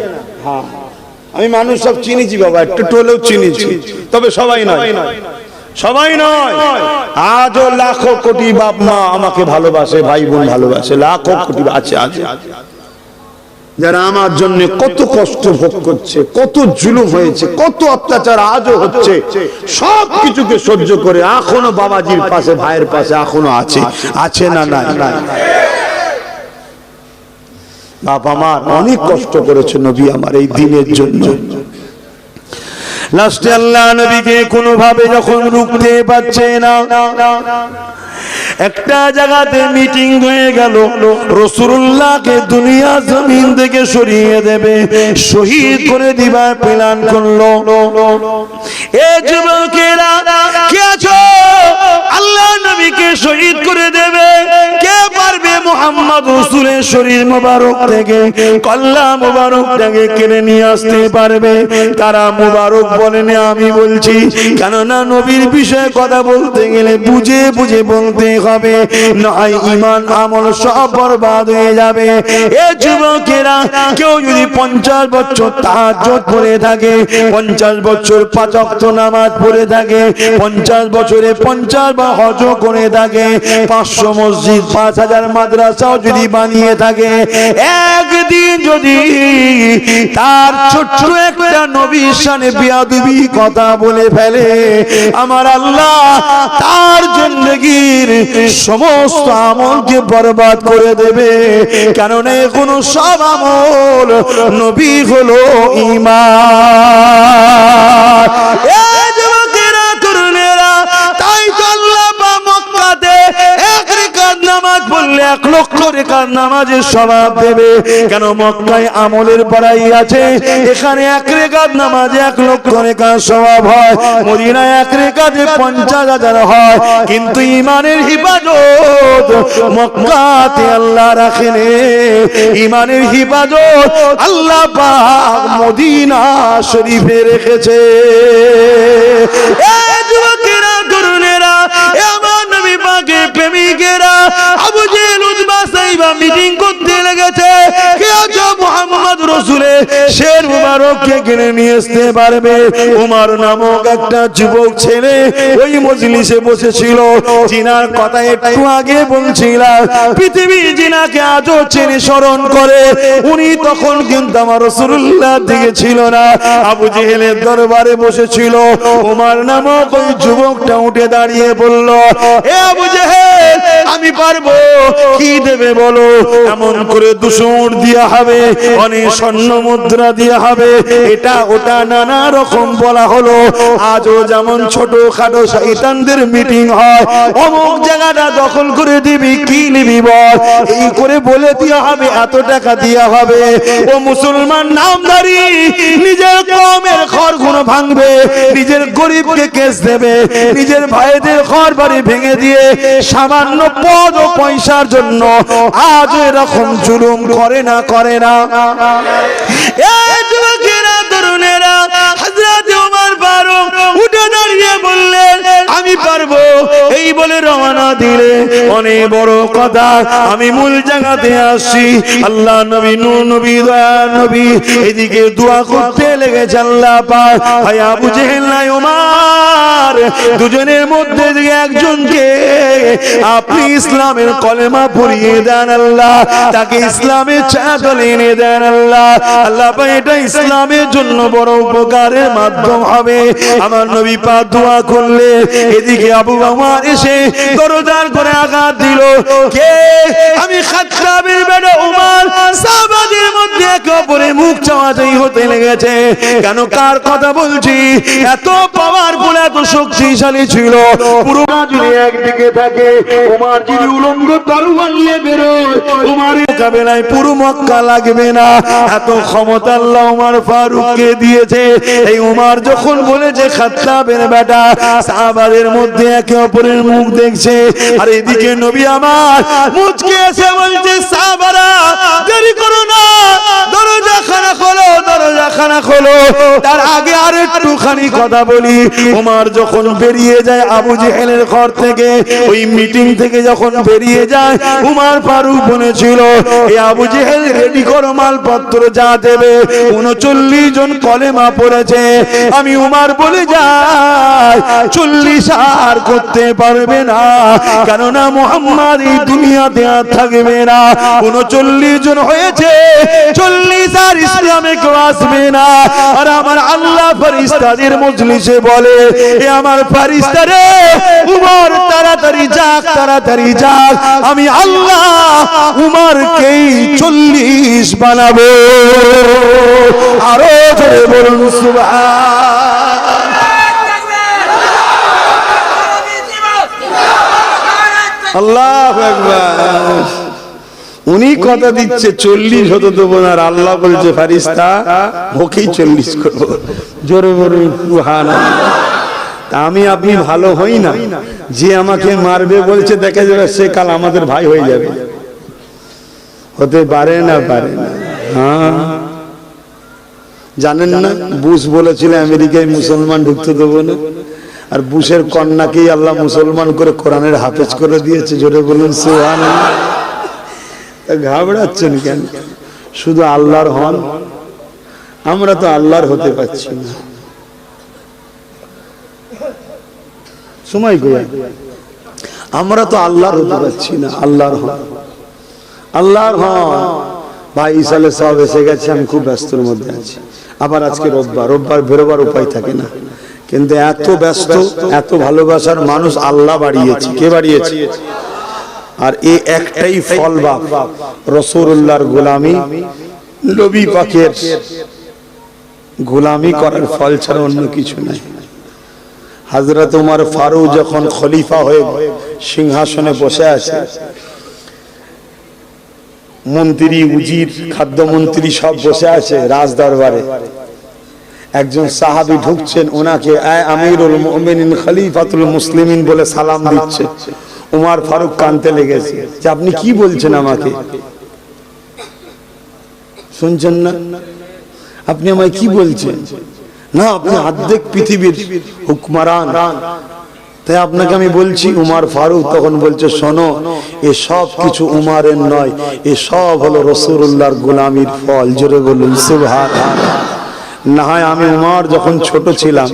Speaker 2: হ্যাঁ, আমি মানুষ সব চিনিছি বাবা, একটু টোলেও চিনিছি, তবে সবাই নয়, সবাই নয়। আজও লাখো কোটি বাপ মা আমাকে ভালোবাসে, ভাই বোন ভালোবাসে, লাখো কোটি আছে, যারা আমার জন্য কত কষ্ট ভোগ করছে, কত জুলুম হয়েছে, কত অত্যাচার আজও হচ্ছে, সব কিছুকে সহ্য করে এখনো বাবাজির পাশে, ভাইয়ের পাশে এখনো আছে না? নাই। বাপ আমার অনেক কষ্ট করেছে নবী আমার এই দিনের জন্য। লাস্টে আল্লাহ নবীকে কোনোভাবে যখন রুখতে পারছে না, একটা জায়গাতে মিটিং হয়ে গেল, রাসূলুল্লাহকে দুনিয়া জমিন থেকে সরিয়ে দেবে, শহীদ করে দিবার প্ল্যান করলো। এ যুবকেরা কে আছো, আল্লাহ নবীকে শহীদ করে দেবে, কে পারবে মুহাম্মদ রাসূলের শরীর মোবারক থেকে, কল্লা মোবারক থেকে কেড়ে নিয়ে আসতে পারবে? তারা মোবারক বলেন, আমি বলছি, কেননা নবীর বিষয়ে কথা বলতে গেলে বুঝে বুঝে বলতে হবে, নয় ঈমান আমল সব বরবাদ হয়ে যাবে। এ যুবকেরা, কেউ যদি 50 বছর তাহাজ্জুদ পড়ে থাকে, 50 বছর 5 ওয়াক্ত নামাজ পড়ে থাকে, 50 বছরে 50 বার হজ করে থাকে, 500 মসজিদ, 5000 মাদ্রাসা
Speaker 1: মাদ্রাসাও যদি বানিয়ে থাকে, একদিন যদি তার ছোট্ট একটা নবীর শানে বেয়াদবি কথা বলে ফেলে, আমার আল্লাহ তার জিন্দেগীর সমস্ত আমলকে বরবাদ করে দেবে। কেননা কোনো সব আমল, নবী হলো ঈমান। এই যুবকেরা, তরুণেরা, তাই তো আল্লাহ পাক মক্কাতে এক রাকাত নামাজ পড়লে 1 লক্ষ রাকাত নামাজের সওয়াব দেবে। কেন? মক্কায় আমলের বড়াই আছে, এখানে 1 রাকাত নামাজে 1 লক্ষ রাকাত সওয়াব হয়, মদিনায় 1 রাকাতে 50,000 হয়। কিন্তু ঈমানের হিফাজত মক্কাতে আল্লাহ রাখেন, ঈমানের হিফাজত আল্লাহ পাক মদিনা শরীফে রেখেছে। এই যুবকেরা, তরুণেরা, আমার নবী পাকের প্রেমিকেরা, আবু জেহেল, উতবা, সাইবা মিটিং করতে লেগেছে। কে আজ মুহাম্মদ রাসূলের শের মুবারককে কিনে নিয়ে আসতে পারবে? উমর নামক একটা যুবক ছেলে ওই মজলিসে বসেছিল, জিনার কথা একটু আগে বলছিলাম। পৃথিবী জিনাকে আজও চেনে, স্মরণ করে। উনি তখন কিন্তু আমার রাসূলুল্লাহ দিকে ছিল না, আবু জেহেলের দরবারে বসেছিল। উমর নামক ওই যুবকটা উঠে দাঁড়িয়ে বলল, এ আবু জেহেল, আমি পারবো, কি দেবে বলো? এমন করে 200 উট দেয়া হবে, অনেক স্বর্ণ মুদ্রা দেয়া হবে, এটা ওটা নানা রকম বলা হলো। আজও যেমন ছোট খাটো শয়তানদের মিটিং হয়, অমুক জায়গাটা দখল করে দিবি, কি নিবি বল, এই করে বলে দেওয়া হবে, এত টাকা দেওয়া হবে। ও মুসলমান নামধারী নিজের কওমের ঘরগুলো ভাঙবে, নিজের গরিবকে কেস দেবে, নিজের ভাইদের ঘর বাড়ি ভেঙে দিয়ে সামান্য পদ ও পয়সার জন্য আজ এরকম জুলুম করে না, করে না? এই যুবকেরা, তরুণেরা, হযরত ওমর ফারুক উঠে দাঁড়িয়ে বললেন, আমি পারবো, এই বলে রওনা দিলে। অনেক বড় কথা, আমি মূল জায়গাতে আসছি। আল্লাহ নবী, নূর নবী, দয়া নবী এদিকে দোয়া করতে লেগেছে। আল্লাহ পাক, ভাই আবু জেহেল নাই ওমর, দুজনের মধ্যে থেকে একজনকে আপনি ইসলামের কলেমা পড়িয়ে দেন আল্লাহ, তাকে ইসলামের ছায়াতলে এনে দেন আল্লাহ। আল্লাহ পাক, এটা ইসলামের জন্য বড় উপকারের মাধ্যম হবে। আমার নবী পাক দোয়া করলে, এদিকে আবু ওমর এসে দরজার করে আঘাত দিল। কে? আমি খাত্তাবের বেটা ওমর। সাহাবাদের মধ্যে একে অপরের মুখ চাওয়াচাই হতে লেগেছে। কেন? কার কথা বলছি? এত পাওয়ারফুল, এত শক্তিশালী ছিল। পুরো যদি একদিকে থাকে, ওমর যদি উলঙ্গ তরোয়ার নিয়ে বেরোয়, ওমরের মোকাবেলায় পুরো মক্কা লাগবে না। এত ক্ষমতা আল্লাহ ওমর ফারুককে দিয়েছে। এই ওমর যখন বলেছে খাত্তাবের বেটা, সাহাবাদের মধ্যে একে অপরের মুখ দেখছে। আর এদিকে নবী আমার মুচকে এসে বলছে, সাহাবারা দেরি করো না, দরজা খানা খোলো, দরজা খানা খোলো। তার আগে আর একটুখানি কথা বলি। ওমর যখন বেরিয়ে যায় আবু জেহেলের ঘর থেকে, ওই মিটিং থেকে যখন বেরিয়ে যায়, উমর ফারুক বলেছিল, এই আবু জেহেল রেডি করো মালপত্র যা দেবে। 39 জন কলেমা পড়েছে। আমি উমর বলে যাই, 40 আর করতে পারবে না, কেননা মুহাম্মদ এই দুনিয়াতে আর থাকবে না। 39 জন হয়েছে, 40 আর ইসলামে কেউ আসবে না। আর আমার আল্লাহ ফেরেশতাদের মজলিসে বলে, এ আমার ফেরেশতারে, উমর তাড়াতাড়ি যাক, তাড়াতাড়ি যাক, আমি আল্লাহ উমরকেই 40 বানাবো। আরো জোরে বলুন সুবহান। আল্লাহু আকবার। উনি কথা দিচ্ছে 40 হতে দেবো না, আর আল্লাহ বলছে ফেরেশতা ওকেই 40 করবো। জোরে বলুন সুবহানাল্লাহ। তা আমি আপনি ভালো হই না, যে আমাকে মারবে বলছে, দেখা যাবে সে কাল আমাদের ভাই হয়ে যাবে। হতে পারে না, পারে না। হ্যাঁ, জানেন না বুশ বলেছিল আমেরিকায় মুসলমান ঢুকতে দেবো না, আর বুশের কন্যাকেই আল্লাহ মুসলমান করে কোরআনের হাফেজ করে দিয়েছে। জোরে বলুন সুবহানাল্লাহ। ঘাবড়াচ্ছেন কেন? শুধু আল্লাহর হন, আমরা তো আল্লাহর হতে পারছি না। সময় গয়া, আমরা তো আল্লাহর হতে পারছি না। আল্লাহর হন,
Speaker 2: আল্লাহর ভাই ইসালে সব এসে গেছে, আমি খুব ব্যস্তর মধ্যে আছি। আবার আজকে রোববার বেরোবার উপায় থাকে না, কিন্তু এত ব্যস্ত, এত ভালোবাসার মানুষ আল্লাহ বাড়িয়েছে। কে বাড়িয়েছে? আর এই একটাই ফল বাপ, রাসূলুল্লাহর গোলামি, নবী পাকের গোলামি করার ফল ছাড়া অন্য কিছু নাই। হযরত ওমর ফারুক যখন খলিফা হয়ে সিংহাসনে বসে আছে, মন্ত্রী, উজির, খাদ্যমন্ত্রী সব বসে আছে রাজ দরবারে। একজন সাহাবী ঢুকছেন, ওনাকে আমিরুল মুমিনিন খলিফাতুল মুসলিমিন বলে সালাম দিচ্ছে। ওমর ফারুক কাঁদতে লেগেছে যে আপনি কি বলছেন আমাকে? শুনছেন না? আপনি আমায় কি বলছেন? না, আপনি অর্ধেক পৃথিবীর হুকমরান, তাই আপনাকে আমি বলছি। উমর ফারুক তখন বলছে, শোনো, এ সব কিছু উমারের নয়, এ সব হলো রাসূলুল্লাহর গোলামির ফল। জোরে বলুন সুবহানাল্লাহ। না হয় আমি উমর যখন ছোট ছিলাম,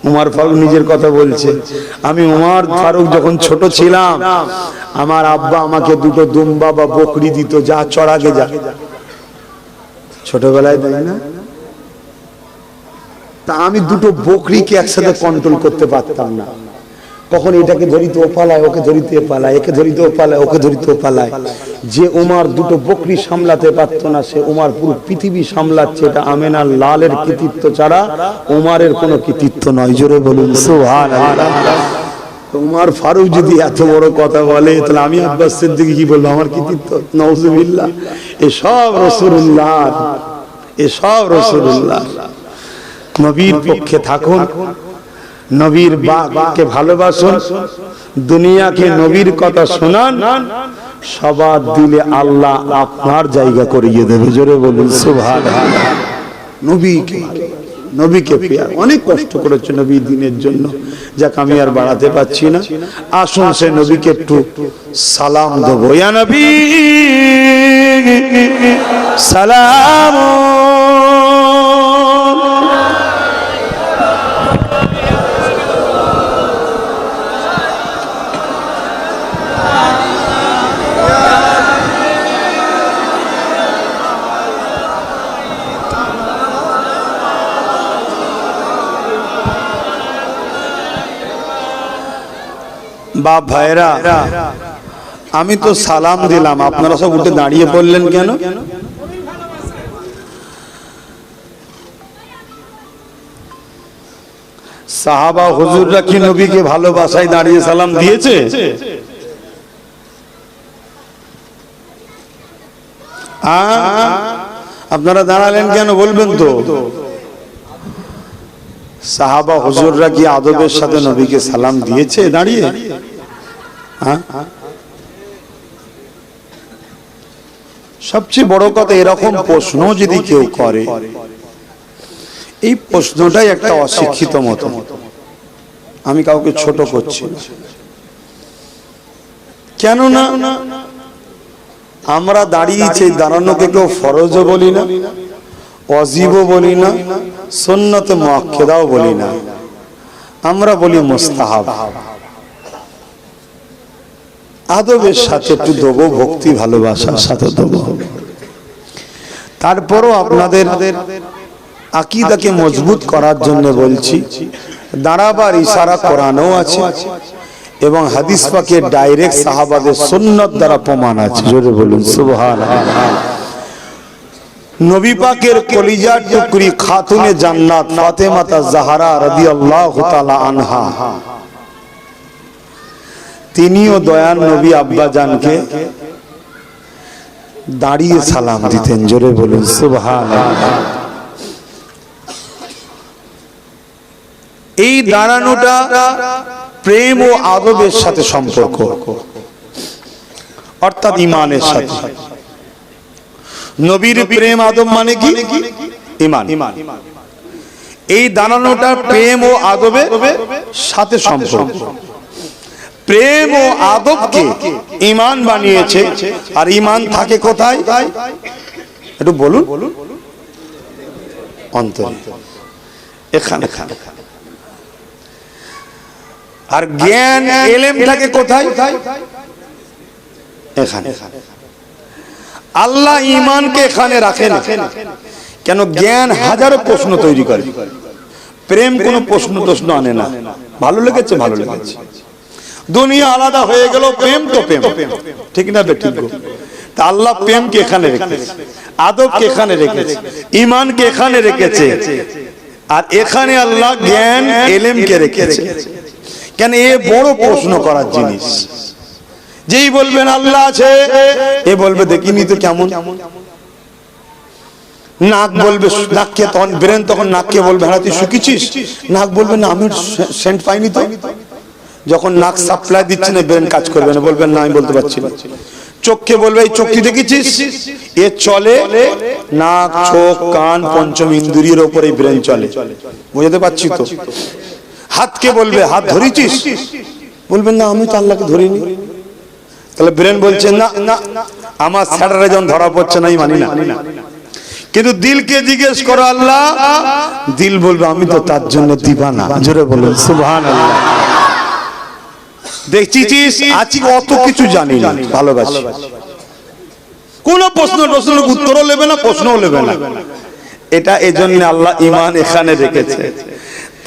Speaker 2: উমর ফারুক নিজের কথা বলছে, আমি উমর ফারুক যখন ছোট ছিলাম, আমার আব্বা আমাকে দুটো দুম্বা বা বকরি দিত, যা চড়াগে যা। ছোটবেলায় তাই না? তা আমি দুটো বকরিকে একসাথে কন্ট্রোল করতে পারতাম না। কখন এটাকে ধরিতে ও পালায়, ওকে ধরিতে পালায়, একে ধরিতে ও পালায়, ওকে ধরিতে ও পালায়। যে উমর দুটো বকরি সামলাতে পারতো না, সে উমর পুরো পৃথিবী সামলাচ্ছে। এটা আমেনার লালের কৃতিত্ব ছাড়া উমরের কোনো কৃতিত্ব নয়। জোরে বলুন সুবহানাল্লাহ। উমর ফারুক যদি এত বড় কথা বলে, তাহলে আমি আব্বাস সিদ্দিক কি বলবো? আমার কৃতিত্ব? নাউজুবিল্লাহ। এসব রাসূলুল্লাহ, এসব রাসূলুল্লাহ। নবীর পক্ষে থাকুন, নবীর বাককে ভালোবাসুন, দুনিয়াকে নবীর কথা শোনান, সবার দিলে আল্লাহ আপনার জায়গা করিয়ে দেবে। জোরে বলুন সুবহানাল্লাহ। নবীকে পেয়ার অনেক কষ্ট করেছে নবী দিনের জন্য, যাক আমি আর বাড়াতে পারছি না। আসুন সে নবীকে একটু সালাম দেবো। ইয়া নবী সালাম। বাপ ভাইরা, আমি তো সালাম দিলাম, আপনারা সব উঠে দাঁড়িয়ে পড়লেন কেন? সাহাবা হুজুররা কি নবীকে ভালোবাসায় দাঁড়িয়ে সালাম দিয়েছে? আপনারা দাঁড়ালেন কেন বলবেন তো? সাহাবা হুজুররা কি আদবের সাথে নবীকে সালাম দিয়েছে দাঁড়িয়ে? সবচেয়ে বড় কথা, এরকম প্রশ্ন যদি কেউ করে, এই প্রশ্নটাই একটা অশিক্ষিত মত। আমি কাউকে ছোট করছি না, কেননা আমরা দাঁড়িয়েছি, দাঁড়ানোকে কেউ ফরজও বলি না, ওয়াজিবও বলি না, সুন্নাতে মুআক্কাদাও বলি না, আমরা বলি মুস্তাহাব। আদবের সাথে একটু দেবো, ভক্তি ভালোবাসার সাথে দেবো। তারপরও আপনাদের আকীদাকে মজবুত করার জন্য বলছি, দাঁড়াবার ইশারা কোরআনেও আছে এবং হাদিস পাকে ডাইরেক্ট সাহাবাদের সুন্নাত দ্বারা প্রমাণ আছে। জোরে বলুন সুবহানাল্লাহ। নবী পাকের কলিজার টুকরি খাতুনে জান্নাত ফাতেমা জাহরা রাদিয়াল্লাহু তাআলা আনহা, তিনিও দয়ার নবী আব্বা জানকে দাঁড়িয়ে সালাম দিতেন। জোরে বলুন সুবহানাল্লাহ। এই দাঁড়ানোটা প্রেম ও আদবের সাথে সম্পর্ক, অর্থাৎ ঈমানের সাথে। নবীর প্রেম আদব মানে কি? ঈমান। এই দাঁড়ানোটা প্রেম ও আদবের সাথে সম্পর্ক। প্রেম ও আদবকে ঈমান বানিয়েছে, আর ঈমান থাকে কোথায়? একটু বলুন। অন্তরে, এখানে। আর জ্ঞান এলেম থাকে কোথায়? এখানে। আল্লাহ ঈমানকে এখানে রাখেন কেন? জ্ঞান হাজারো প্রশ্ন তৈরি করে, প্রেম কোনো প্রশ্ন আনে না। ভালো লেগেছে, ভালো লেগেছে, দুনিয়া আলাদা হয়ে গেল, প্রেম তো প্রেম, ঠিক না? ঠিক। তা আল্লাহ প্রেমকে এখানে রেখেছে, আদবকে এখানে রেখেছে, ঈমানকে এখানে রেখেছে, আর এখানে আল্লাহ জ্ঞান এলেমকে রেখেছে। কেন? এ বড় প্রশ্ন করার জিনিস। যেই বলবেন আল্লাহ আছে, এ বলবে দেখিনি তো কেমন। নাক বলবে, নাককে তখন ব্রেন তখন নাককে বলবে হ্যাঁ তুই শুকিছিস, নাক বলবে না আমি সেন্ট পাইনি তো। যখন নাক সাপ্লাই দিচ্ছে না, ব্রেন কাজ করবে না, বলবেন না আমি বলতে পারছি না। চোখকে বলবে এই চোখটি দেখেছিস, এ চলে নাক, চোখ, কান, পঞ্চম ইন্দ্রিয়ের উপরে ব্রেন চলে, বুঝতে পারছি তো। হাতকে বলবে হাত ধরেছিস, বলবেন না আমি তো আল্লাহকে ধরিনি। তাহলে ব্রেন বলছে না আমার স্যাটারে যখন ধরা পড়ছে না, মানি না। কিন্তু দিলকে জিজ্ঞেস করো আল্লাহ, দিল বলবে আমি তো তার জন্য দিবানা। জোরে বলুন সুবহানাল্লাহ। দেখছিস আজকে অত কিছু জানি না, ভালোবাসি, কোন প্রশ্নের উত্তরও নেবে না, প্রশ্নও নেবে না। এটা এজন্য আল্লাহ ঈমান এখানে রেখেছে।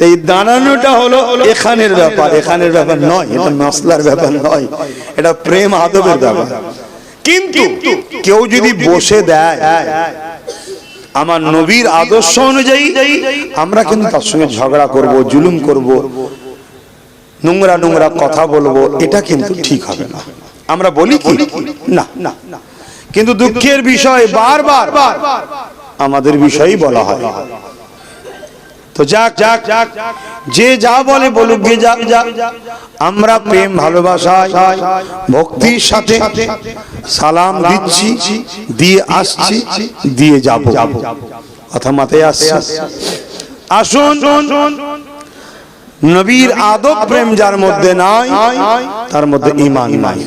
Speaker 2: এই দাঁড়ানোটা হলো এখানের ব্যাপার, এখানের ব্যাপার নয়, এটা মাসলার ব্যাপার নয়, এটা প্রেম আদবের ব্যাপার। কিন্তু কেউ যদি বসে দেয় আমার নবীর আদর্শ অনুযায়ী, আমরা কিন্তু তার সঙ্গে ঝগড়া করব, জুলুম করব, নোংরা নোংরা কথা বলবো, এটা কিন্তু ঠিক হবে না। আমরা বলি কি না, কিন্তু দুঃখের বিষয় বারবার আমাদের বিষয়ই বলা হয়। তো যাক, যে যা বলে বলুক, গে যাক, আমরা প্রেম ভালোবাসায় ভক্তির সাথে সালাম দিচ্ছি, দিয়ে আসছি, দিয়ে যাব। কথা মাথায় আসছে? আসুন, নবীর আদব প্রেম যার মধ্যে নাই, তার মধ্যে ঈমান নাই।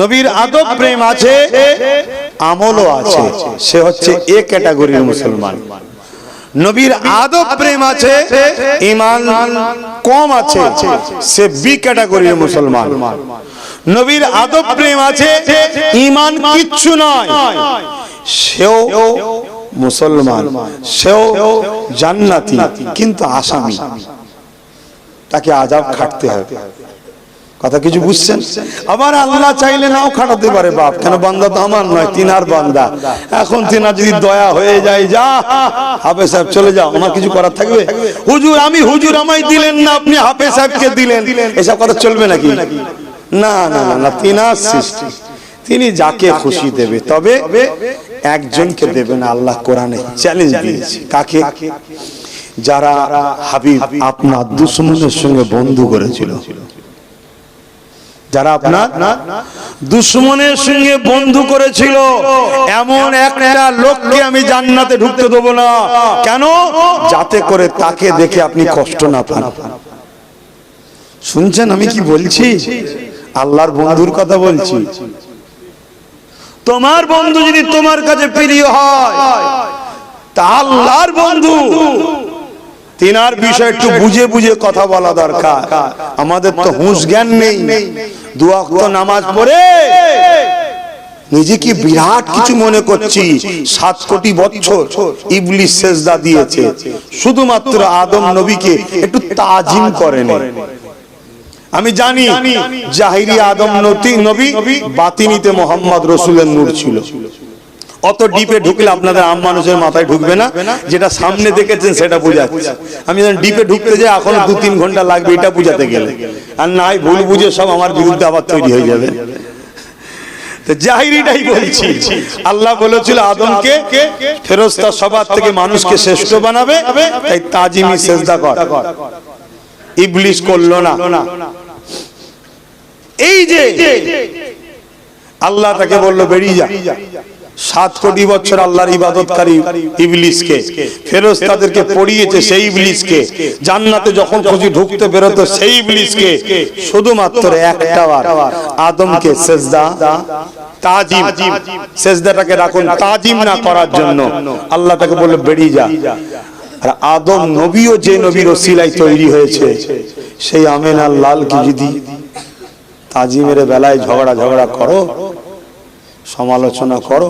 Speaker 2: নবীর আদব প্রেম আছে, আমলও আছে, সে হচ্ছে এ ক্যাটাগরির মুসলমান। নবীর আদব প্রেম আছে, ঈমান কম আছে, সে বি ক্যাটাগরির মুসলমান। নবীর আদব প্রেম আছে, ঈমান কিচ্ছু নয়, সেও মুসলমান, সেও জান্নাতি, কিন্তু আসামি, তাকে আযাব খাটতে হবে। কথা কিছু বুঝছেন? আবার আল্লাহ চাইলে নাও খাটাতে পারে বাপ, কেন? বান্দা তো আমার নয়, তিনার বান্দা। এখন তিনার যদি দয়া হয়ে যায়, যা হাফেজ সাহেব চলে যাও, আমার কিছু করার থাকবে? হুজুর আমি, হুজুর আমায় দিলেন না, আপনি হাফেজ সাহেবকে দিলেন, এসব কথা চলবে নাকি? না না না, তিনার সৃষ্টি, তিনি যাকে খুশি দেবে, তবে একজনকে দেবে না। আল্লাহ কোরআনে চ্যালেঞ্জ দিয়েছে, কাকে? যারা হাবিব আপনার দুশমনের সঙ্গে বন্ধু করেছিল, যারা আপনার দুশমনের সঙ্গে বন্ধু করেছিল, এমন একটা লোককে আমি জান্নাতে ঢুকতে দেব না। কেন? যাতে করে তাকে দেখে আপনি কষ্ট না পান। শুনছেন আমি কি বলছি? আল্লাহর বন্ধুর কথা বলছি। তোমার বন্ধু যদি তোমার কাছে প্রিয় হয়, তা আল্লাহর বন্ধু, তিনার বিষয় একটু বুঝে বুঝে কথা বলা দরকার। আমাদের তো হুঁশ জ্ঞান নেই। 2 ওয়াক্ত নামাজ পড়ে নিজেকে বিরাট কিছু মনে করছি। 7 কোটি বছর ইবলিস সেজদা দিয়েছে, শুধুমাত্র আদম নবীকে একটু তাজিম করেন। আমি জানি জাহিরি আদম নবী, বাতিনিতে মোহাম্মদ রাসূলের নূর ছিল। অত ডিপে ঢুকলে আপনাদের আম মানুষের মাথায় ঢুকবে না, যেটা সামনে দেখেছেন সেটা বোঝাচ্ছি। আমি যখন ডিপে ঢুকতে যাই, এখন 2-3 ঘন্টা লাগবে এটা বুঝাতে গেলে, আর নাই ভুল বুঝে সব আমার বিরুদ্ধে আবার তৈরি হয়ে যাবে। তো জাহিরিটাই বলছি, আল্লাহ বলেছিল আদমকে ফেরেশতা সবার থেকে মানুষকে শ্রেষ্ঠ বানাবে, তাই তাজিমি সেজদা কর। ইবলিস করলো না। এই যে আল্লাহ তাকে বলল বেরিয়ে যা। 7 কোটি বছর আল্লাহর ইবাদতকারী ইবলিসকে, ফেরেশতাদেরকে পড়িয়েছে সেই ইবলিসকে, জান্নাতে যখন খুশি ঢুকতে বেরোতো সেই ইবলিসকে, শুধুমাত্র একটা বার আদমকে সেজদা তাজিম, সেজদাটাকে রাখুন তাজিম না করার জন্য, আল্লাহ তাকে বলল বেরিয়ে যা। আর আদম নবীও যে নবীর ওসিলায় তৈরি হয়েছে, সেই আমেনার লালকে যদি তাজিমের বেলায় ঝগড়া করো, সমালোচনা করো,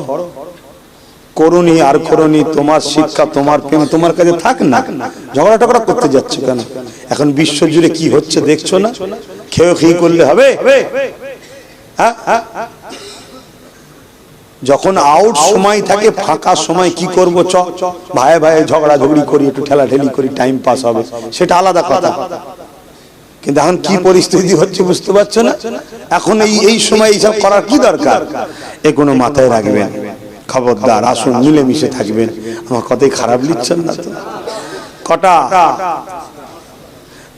Speaker 2: করুনি আর করুনি, তোমার শিক্ষা তোমার প্রেম তোমার কাছে থাক না, ঝগড়া টগড়া করতে যাচ্ছে কেন? এখন বিশ্ব জুড়ে কি হচ্ছে দেখছো না? খেয়ে খেয়ে করলে হবে? যখন আউট সময় থাকে, ফাঁকা সময় কি করব, চ ভাই ভাই ঝগড়া ঝগড়ি করি, একটু ঠেলাঠেলি করি, টাইম পাস হবে, সেটা আলাদা কথা। কিন্তু এখন কি পরিস্থিতি হচ্ছে বুঝতে পারছো না? এখন এই সময় এইসব করার কি দরকার? এগুলো মাথায় রাখবেন, খবরদার। আসুন মিলেমিশে থাকবেন। আমার কথাই খারাপ লিখছেন না তো? কটা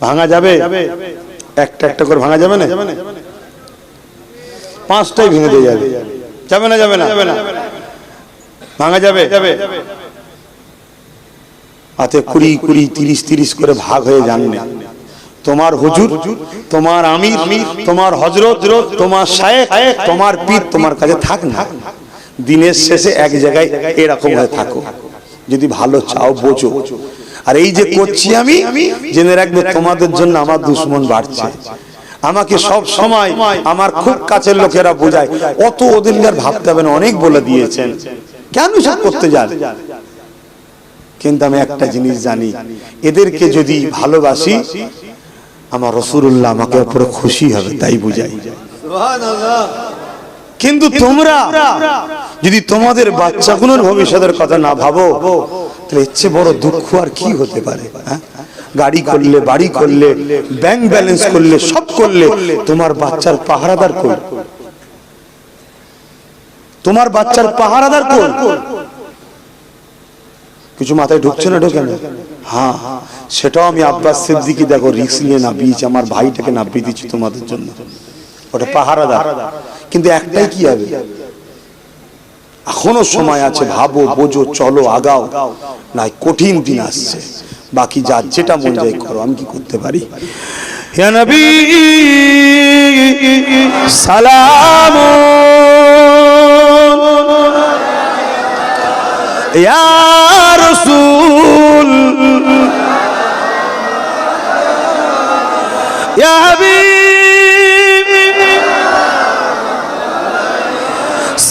Speaker 2: ভাঙা যাবে? একটা একটা করে ভাঙা যাবে না? পাঁচটাই ভেঙে দিয়ে যাবে, যাবে না? যাবে না? ভাঙা যাবে? হাতে 20 20 30 30 করে ভাগ হয়ে জানবে। তোমার হুজুর, তোমার আমির, তোমার হযরত, তোমার শায়েখ, তোমার পীর তোমার কাছে থাক না, দিনের শেষে এক জায়গায় এরকম হয়ে থাকো। যদি ভালো চাও বোঝো। আর এই যে করছি আমি, জেনে রাখবে তোমাদের জন্য আমার দুশমন বাড়ছে। আমাকে সব সময় আমার খুব কাছের লোকেরা বোঝায়, অত ওদের আর ভাবতে হবে না, অনেক বলে দিয়েছেন, কেন সব করতে যান? কিন্তু আমি একটা জিনিস জানি, এদেরকে যদি ভালোবাসি আমার রাসূলুল্লাহ আমাকে পুরো খুশি হবে, তাই বুঝাই। সুবহানাল্লাহ। কিন্তু তোমরা যদি তোমাদের বাচ্চাগুলোর ভবিষ্যতের কথা না ভাবো, তাহলে এর চেয়ে বড় দুঃখ আর কি হতে পারে? গাড়ি করলে, বাড়ি করলে, ব্যাংক ব্যালেন্স করলে, সব করলে, তোমার বাচ্চার পাহারাদার কই? তোমার বাচ্চার পাহারাদার কই? কিছু মাথায় ঢুকছে না? ঢোকে না? হ্যাঁ, সেটাও আমি আব্বাস সিদ্দিকী দেখো রিস্ক নিয়ে নামিয়েছি, আমার ভাইটাকে নামিয়ে দিচ্ছি তোমাদের জন্য, ওটা পাহারাদার। কিন্তু একটাই কি হবে? এখনো সময় আছে, ভাবো, বোঝো, চলো, আগাও, না কঠিন দিন আসছে। বাকি যা যেটা মন যায় করো, আমি কি করতে পারি? ইয়া নবী সালাম, ইয়া রাসূল, ইয়া হাবিব,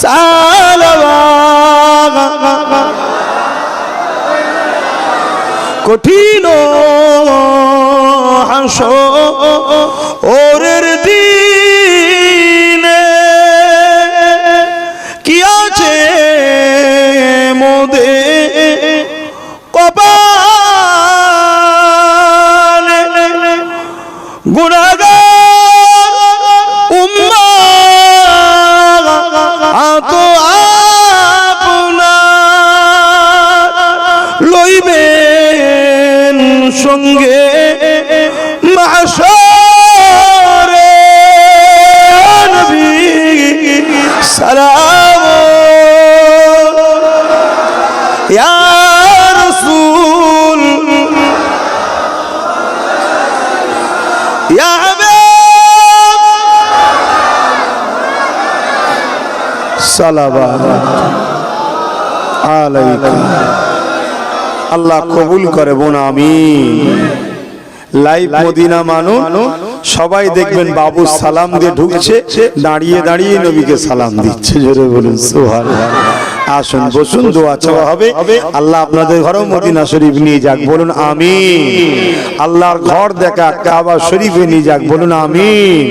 Speaker 2: সালাম। কঠিন হাসরের দিনে কি আছে মোদের কপালে, গুনাহগার উম্মাত আতো আপনার লইবেন সঙ্গে মাহশরে। নবী সালাম, ইয়া রাসূল, ইয়া হাবিব, সালাওয়াত আলাইকা। আল্লাহ কবুল করে বোন, আমিন। লাইভ মদিনা মানুষ সবাই দেখবেন বাবু সালাম দিয়ে ঢুকছে, দাঁড়িয়ে দাঁড়িয়ে নবীকে সালাম দিচ্ছে। জোরে বলুন সুবহানাল্লাহ। আসুন বসুন, দোয়া চাওয়া হবে। আল্লাহ আপনাদের ঘরেও মদিনা শরীফ নিয়ে যাক, বলুন আমিন। আল্লাহর ঘর দেখা কাবা শরীফে নিয়ে যাক, বলুন আমিন।